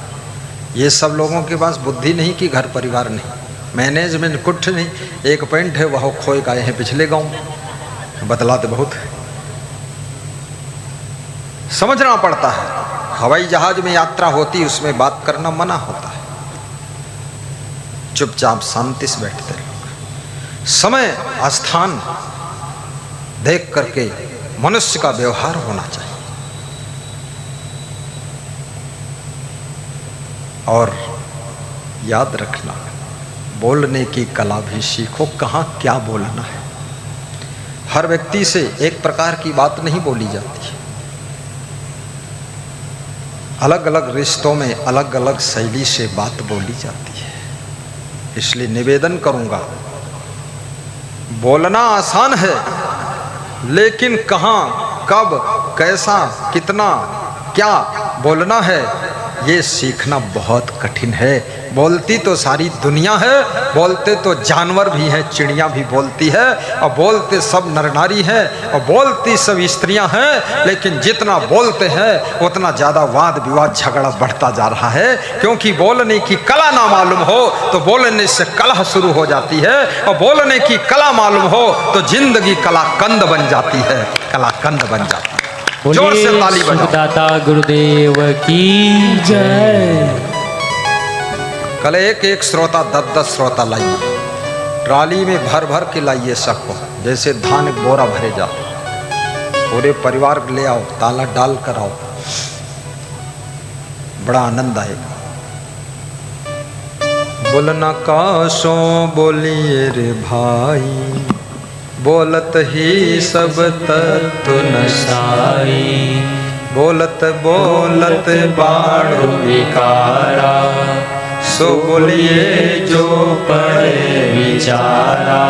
ये सब लोगों के पास बुद्धि नहीं कि घर परिवार नहीं, मैनेजमेंट कुछ नहीं। एक पॉइंट है, वह खोए का हैं पिछले गांव में, बतलाते बहुत है। समझना पड़ता है, हवाई जहाज में यात्रा होती, उसमें बात करना मना होता है। चुपचाप शांति से बैठते लोग, समय स्थान देख करके मनुष्य का व्यवहार होना चाहिए। और याद रखना, बोलने की कला भी सीखो, कहाँ क्या बोलना है। हर व्यक्ति से एक प्रकार की बात नहीं बोली जाती। अलग अलग रिश्तों में अलग अलग शैली से बात बोली जाती है। इसलिए निवेदन करूंगा, बोलना आसान है, लेकिन कहाँ, कब, कैसा, कितना, क्या बोलना है, ये सीखना बहुत कठिन है। बोलती तो सारी दुनिया है, बोलते तो जानवर भी हैं, चिड़िया भी बोलती है, और बोलते सब नर नारी हैं, और बोलती सब स्त्रियां हैं, लेकिन जितना बोलते हैं उतना ज़्यादा वाद विवाद झगड़ा बढ़ता जा रहा है। क्योंकि बोलने की कला ना मालूम हो तो बोलने से कलह शुरू हो जाती है, और बोलने की कला मालूम हो तो जिंदगी कलाकंद बन जाती है, कलाकंद बन जाती है। जोर से ताली बजाओ। दाता गुरुदेव की जय। कल एक श्रोता 10 श्रोता लाइए, ट्राली में भर भर के लाइए सबको, जैसे धान बोरा भरे जाते। पूरे परिवार ले आओ, ताला डाल कर आओ, बड़ा आनंद आएगा। बोलना काशो बोलिए रे भाई, बोलत ही सब तत्व नसाई। बोलत बोलत बाढ़ विकारा, सो बोलिए जो पढ़े विचारा।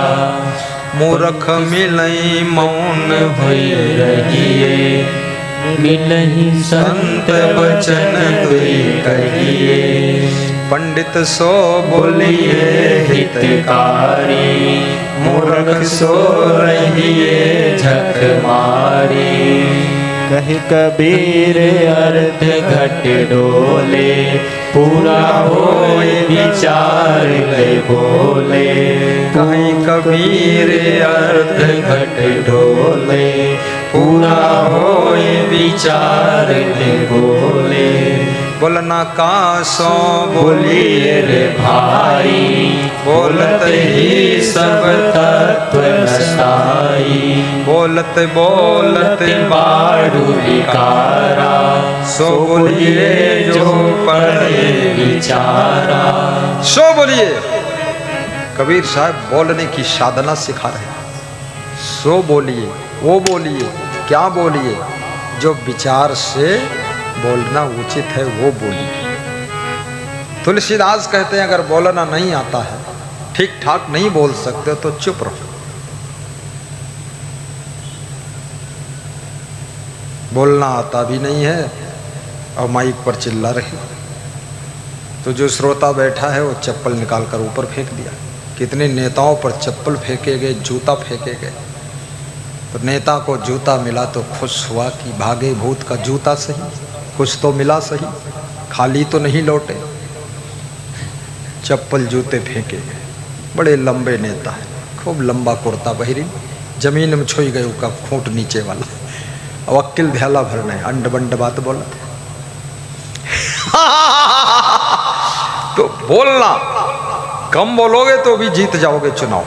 मूर्ख मिलई मौन भई रहिए, मिलहि संत वचन दुई कहिए। पंडित सो बोलिए हितकारी, मूर्ख सो रहिए झक मारी। कहि कबीर अर्थ घट डोले, पूरा होए विचार ले बोले। कहीं कबीर अर्थ घट डोले, पूरा होए विचार ले बोले। बोलना कासो बोलिए रे भाई, बोलत ही सब तत्व नसाई। बोलत बोलत बाढ़ विकारा, सो बोलिए जो पढ़े विचारा। सो बोलिए। कबीर साहब बोलने की साधना सिखा रहे हैं। सो बोलिए, वो बोलिए, क्या बोलिए, जो विचार से बोलना उचित है वो बोलिए। तुलसीदास कहते हैं अगर बोलना नहीं आता है, ठीक ठाक नहीं बोल सकते तो चुप रहो। बोलना आता भी नहीं है और माइक पर चिल्ला रहे, तो जो श्रोता बैठा है वो चप्पल निकाल कर ऊपर फेंक दिया। कितने नेताओं पर चप्पल फेंके गए, जूता फेंके गए, तो नेता को जूता मिला तो खुश हुआ कि भागे भूत का जूता सही, कुछ तो मिला सही, खाली तो नहीं लौटे। चप्पल जूते फेंके गए। बड़े लंबे नेता है, खूब लंबा कुर्ता बहरी, जमीन में छोई गए उसका खूंट नीचे वाला। अब अक्किल ध्याला भरने अंड बंड बात बोला तो बोलना कम बोलोगे तो भी जीत जाओगे चुनाव।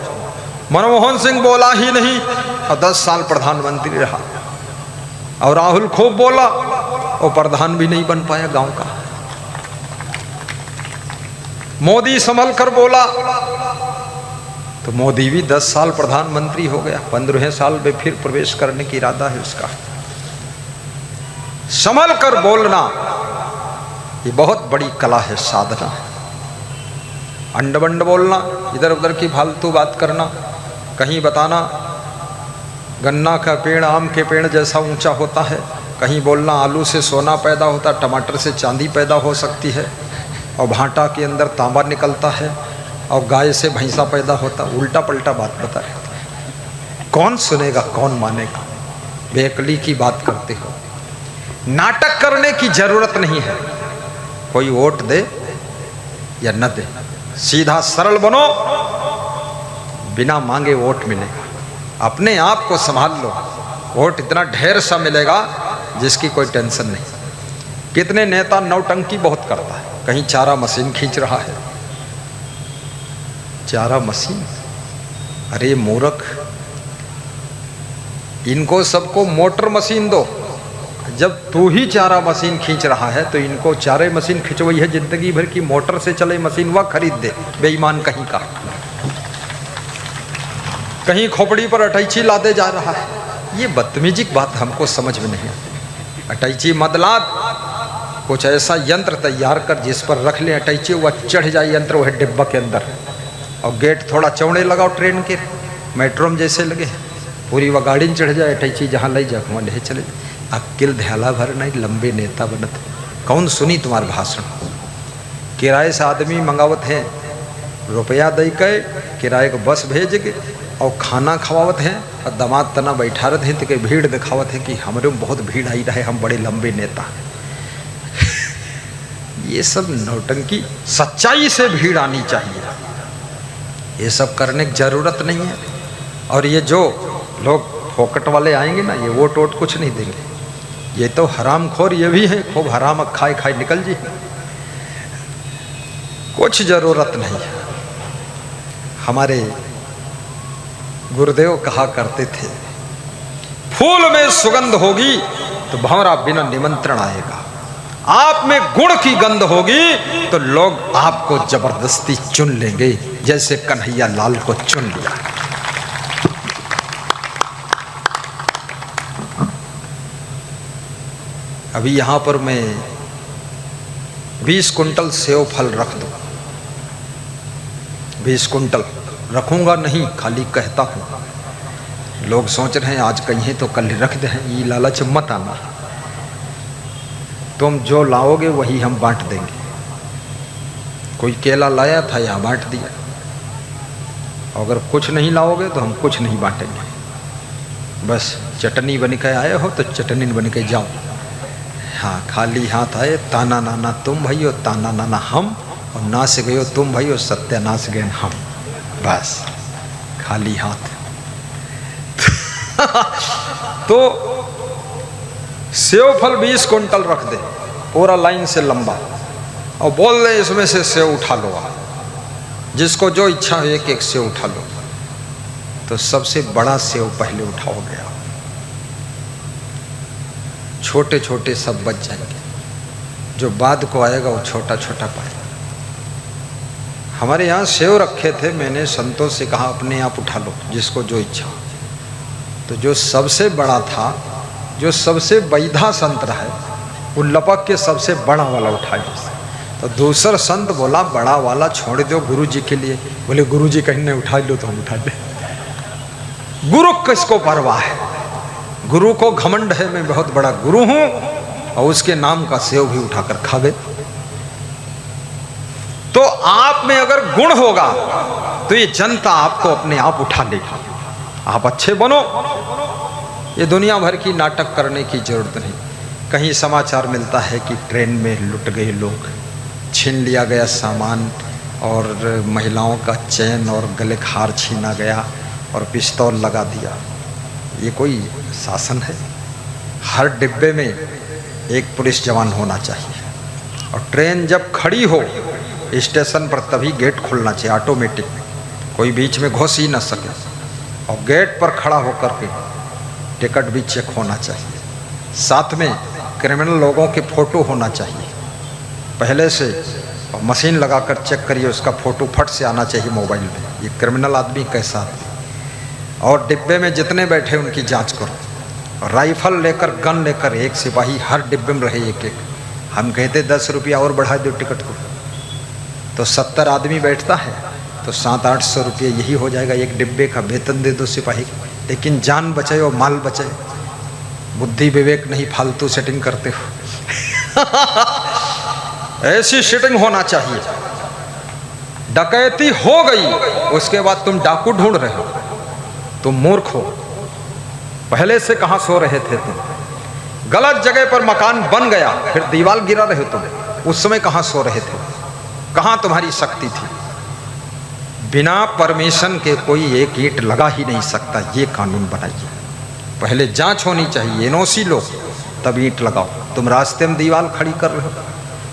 मनमोहन सिंह बोला ही नहीं और 10 साल प्रधानमंत्री रहा, और राहुल खूब बोला और प्रधान भी नहीं बन पाया गांव का। मोदी संभल कर बोला तो मोदी भी 10 साल प्रधानमंत्री हो गया, 15वें साल में फिर प्रवेश करने की इरादा है उसका। संभल कर बोलना ये बहुत बड़ी कला है, साधना है। अंड बंड बोलना, इधर उधर की फालतू बात करना, कहीं बताना गन्ना का पेड़ आम के पेड़ जैसा ऊंचा होता है, कहीं बोलना आलू से सोना पैदा होता, टमाटर से चांदी पैदा हो सकती है, और भाटा के अंदर तांबा निकलता है, और गाय से भैंसा पैदा होता। उल्टा पल्टा बात बता रहे। कौन सुनेगा, कौन मानेगा? बेअक्ली की बात करते हो। नाटक करने की जरूरत नहीं है। कोई वोट दे या न दे, सीधा सरल बनो, बिना मांगे वोट मिलेगा। अपने आप को संभाल लो, वोट इतना ढेर सा मिलेगा जिसकी कोई टेंशन नहीं। कितने नेता नौटंकी बहुत करता है, कहीं चारा मशीन खींच रहा है। चारा मशीन, अरे मूर्ख, इनको सबको मोटर मशीन दो। जब तू ही चारा मशीन खींच रहा है तो इनको चारे मशीन खिंचवाई है जिंदगी भर की, मोटर से चले मशीन वह खरीद दे, बेईमान कहीं का। कहीं खोपड़ी पर अटैची लादे जा रहा है। ये बदतमीजी की बात हमको समझ में नहीं आती। अटैची मत लाद, कुछ ऐसा यंत्र तैयार कर जिस पर रख ले अटैची, वह चढ़ जाए यंत्र वह डिब्बा के अंदर, और गेट थोड़ा चौड़े लगाओ ट्रेन के, मेट्रो में जैसे लगे, पूरी वह गाड़ी में चढ़ जाए अटैची, जहाँ ले जा वहाँ ले चले। अक्ल ध्याला भर नहीं, लंबे नेता बनत। कौन सुनी तुम्हारा भाषण? किराए से आदमी मंगावत है, रुपया दे के किराए को बस भेज के और खाना खवावत हैं, और दामाद तना बैठा रहते हैं तो कहीं भीड़ दिखावत है कि हमारे में बहुत भीड़ आई रहे, हम बड़े लंबे नेता। ये सब नौटंकी, सच्चाई से भीड़ आनी चाहिए, ये सब करने की जरूरत नहीं है। और ये जो लोग फोकट वाले आएंगे ना, ये वोट वोट कुछ नहीं देंगे, ये तो हराम खोर ये भी है, खूब हराम खाए खाए निकल जी, कुछ जरूरत नहीं है। हमारे गुरुदेव कहा करते थे, फूल में सुगंध होगी तो भंवरा बिना निमंत्रण आएगा, आप में गुण की गंध होगी तो लोग आपको जबरदस्ती चुन लेंगे, जैसे कन्हैया लाल को चुन लिया। अभी यहां पर मैं 20 कुंटल सेव फल रख दूं, 20 कुंटल रखूंगा नहीं, खाली कहता हूं। लोग सोच रहे हैं आज कहीं तो कल रख दें, ये लालच मत आना। तुम जो लाओगे वही हम बांट देंगे। कोई केला लाया था, यहाँ बांट दिया। अगर कुछ नहीं लाओगे तो हम कुछ नहीं बांटेंगे। बस चटनी बन के आए हो तो चटनी बन के जाओ। हाँ, खाली हाथ आए, ताना नाना तुम भाइयों, ताना नाना हम, और नाच गयो तुम भाइयों, सत्यानाश गए हम। बस खाली हाथ। तो सेव फल 20 कुंटल रख दे, पूरा लाइन से लंबा, और बोल दे इसमें से सेव उठा लो आप, जिसको जो इच्छा हो एक एक सेव उठा लो। तो सबसे बड़ा सेव पहले उठाओगे आप, छोटे छोटे सब बच जाएंगे, जो बाद को आएगा वो छोटा छोटा पाएगा। हमारे यहाँ सेव रखे थे, मैंने संतों से कहा अपने आप उठा लो जिसको जो इच्छा हो। तो जो सबसे बड़ा था, जो सबसे बैधा संत रहा है, वो लपक के सबसे बड़ा वाला उठाया। तो दूसरा संत बोला बड़ा वाला छोड़ दो गुरु जी के लिए। बोले गुरु जी कहीं नहीं उठा लो तो हम उठा ले। गुरु किसको परवाह है? गुरु को घमंड है मैं बहुत बड़ा गुरु हूं, और उसके नाम का सेव भी उठाकर खा गए। तो आप में अगर गुण होगा तो ये जनता आपको अपने आप उठा लेगी। आप अच्छे बनो, ये दुनिया भर की नाटक करने की जरूरत नहीं। कहीं समाचार मिलता है कि ट्रेन में लुट गए लोग, छीन लिया गया सामान, और महिलाओं का चैन और गले का हार छीना गया और पिस्तौल लगा दिया। ये कोई शासन है? हर डिब्बे में एक पुलिस जवान होना चाहिए, और ट्रेन जब खड़ी हो स्टेशन पर तभी गेट खुलना चाहिए ऑटोमेटिक, कोई बीच में घुस ही ना सके। और गेट पर खड़ा होकर के टिकट भी चेक होना चाहिए। साथ में क्रिमिनल लोगों के फ़ोटो होना चाहिए पहले से, और मशीन लगाकर चेक करिए उसका फ़ोटो फट से आना चाहिए मोबाइल में, ये क्रिमिनल आदमी कैसा आदमी। और डिब्बे में जितने बैठे उनकी जांच करो। राइफल लेकर, गन लेकर एक सिपाही हर डिब्बे में रहे एक एक। हम कहते 10 रुपया और बढ़ा दो टिकट को, तो 70 आदमी बैठता है तो 700-800 रुपये यही हो जाएगा। एक डिब्बे का वेतन दे दो सिपाही को, लेकिन जान बचाए और माल बचाए। बुद्धि विवेक नहीं, फालतू सेटिंग करते हो। ऐसी सेटिंग होना चाहिए। डकैती हो गई उसके बाद तुम डाकू ढूंढ रहे हो, तुम मूर्ख हो। पहले से कहां सो रहे थे तुम? गलत जगह पर मकान बन गया, फिर दीवार गिरा रहे हो तुम, उस समय कहां सो रहे थे? कहां तुम्हारी शक्ति थी? बिना परमिशन के कोई एक ईंट लगा ही नहीं सकता, ये कानून बनाइए। पहले जांच होनी चाहिए, एनओसी लो तब ईंट लगाओ। तुम रास्ते में दीवार खड़ी कर रहे हो,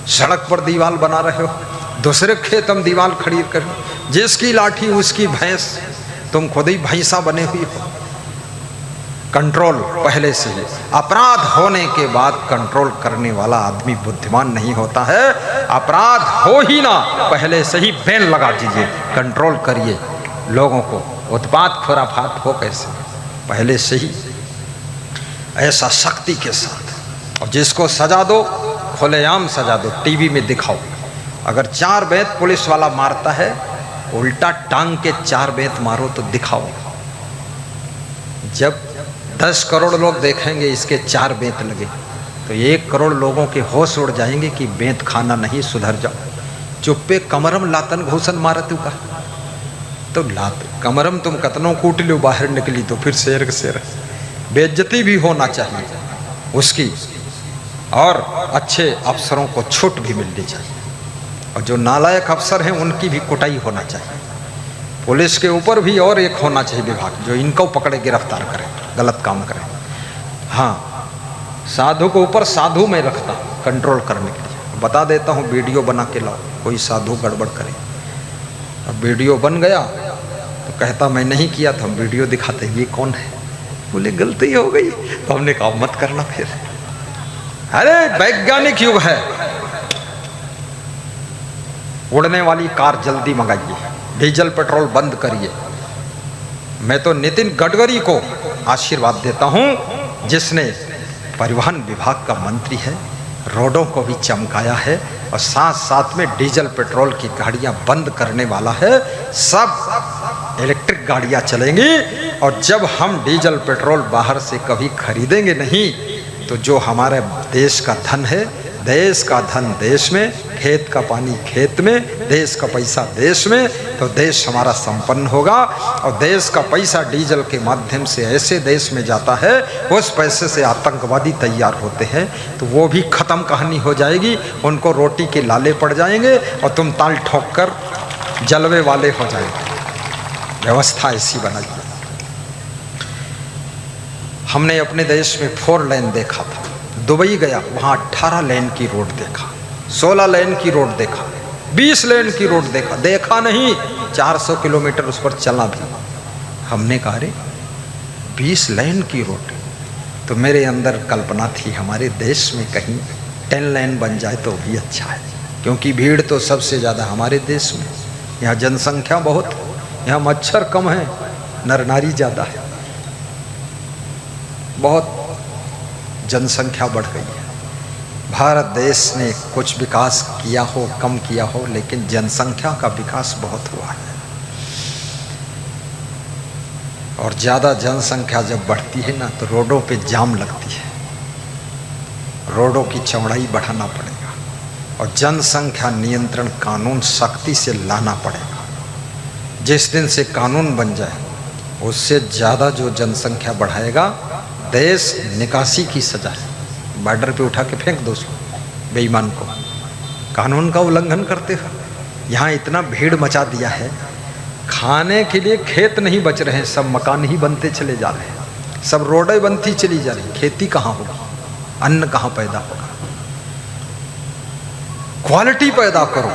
सड़क पर दीवार बना रहे हो, दूसरे खेत में दीवार खड़ी कर रहे हो। जिसकी लाठी उसकी भैंस, तुम खुद ही भैंसा बने हुई हो। कंट्रोल पहले से ही। अपराध होने के बाद कंट्रोल करने वाला आदमी बुद्धिमान नहीं होता है। अपराध हो ही ना, पहले से ही बैन लगा दीजिए, कंट्रोल करिए। लोगों को उत्पात खुराफात हो कैसे, पहले से ही ऐसा शक्ति के साथ। और जिसको सजा दो खुलेआम सजा दो, टीवी में दिखाओ। अगर 4 बेंत पुलिस वाला मारता है, उल्टा टांग के 4 बेंत मारो तो दिखाओ। जब 10 करोड़ लोग देखेंगे इसके 4 बेंत लगे, तो 1 करोड़ लोगों के होश उड़ जाएंगे कि बेंत खाना नहीं, सुधर जाओ। चुप्पे कमरम लातन घूसन मारत का, तो लात कमरम तुम कतनों कूट लो, बाहर निकली तो फिर शेर शेर। बेइज्जती भी होना चाहिए उसकी, और अच्छे अफसरों को छूट भी मिलनी चाहिए, और जो नालायक अफसर हैं उनकी भी कुटाई होना चाहिए। पुलिस के ऊपर भी और एक होना चाहिए विभाग, जो इनको पकड़े गिरफ्तार करे, गलत काम करे। हाँ, साधु को ऊपर साधु में रखता कंट्रोल करने के लिए। बता देता हूँ, वीडियो बना के लाओ, कोई साधु गड़बड़ करे। अब वीडियो बन गया तो कहता मैं नहीं किया था, हम वीडियो दिखाते ये कौन है, बोले गलती हो गई। तो हमने कहा मत करना फिर। अरे वैज्ञानिक युग है, उड़ने वाली कार जल्दी मंगाइए, डीजल पेट्रोल बंद करिए। मैं तो नितिन गडकरी को आशीर्वाद देता हूं, जिसने परिवहन विभाग का मंत्री है, रोडों को भी चमकाया है, और साथ साथ में डीजल पेट्रोल की गाड़ियां बंद करने वाला है। सब इलेक्ट्रिक गाड़ियां चलेंगी, और जब हम डीजल पेट्रोल बाहर से कभी खरीदेंगे नहीं, तो जो हमारे देश का धन है, देश का धन देश में, खेत का पानी खेत में, देश का पैसा देश में, तो देश हमारा संपन्न होगा। और देश का पैसा डीजल के माध्यम से ऐसे देश में जाता है, उस पैसे से आतंकवादी तैयार होते हैं, तो वो भी ख़त्म कहानी हो जाएगी। उनको रोटी के लाले पड़ जाएंगे और तुम ताल ठोक कर जलवे वाले हो जाएंगे। व्यवस्था ऐसी बनाई। हमने अपने देश में 4 लेन देखा था, दुबई गया, वहाँ 18 लेन की रोड देखा, 16 लेन की रोड देखा, 20 लेन की रोड देखा, देखा नहीं 400 किलोमीटर उस पर चला भी। हमने कहा रे 20 लेन की रोड, तो मेरे अंदर कल्पना थी हमारे देश में कहीं 10 लेन बन जाए तो भी अच्छा है, क्योंकि भीड़ तो सबसे ज़्यादा हमारे देश में। यहाँ जनसंख्या बहुत है, यहाँ मच्छर कम है, नर नारी ज़्यादा है, बहुत जनसंख्या बढ़ गई है। भारत देश ने कुछ विकास किया हो, कम किया हो, लेकिन जनसंख्या का विकास बहुत हुआ है। और ज़्यादा जनसंख्या जब बढ़ती है ना, तो रोडों पे जाम लगती है, रोडों की चौड़ाई बढ़ाना पड़ेगा, और जनसंख्या नियंत्रण कानून सख्ती से लाना पड़ेगा। जिस दिन से कानून बन जाए, उससे ज़्यादा जो जनसंख्या बढ़ाएगा, देश निकासी की सजा है, बॉर्डर पे उठा के फेंक दो उसको, बेईमान को, कानून का उल्लंघन करते हो। यहाँ इतना भीड़ मचा दिया है, खाने के लिए खेत नहीं बच रहे हैं, सब मकान ही बनते चले जा रहे हैं, सब रोडें बनती चली जा रही, खेती कहाँ होगी, अन्न कहाँ पैदा होगा। क्वालिटी पैदा करो,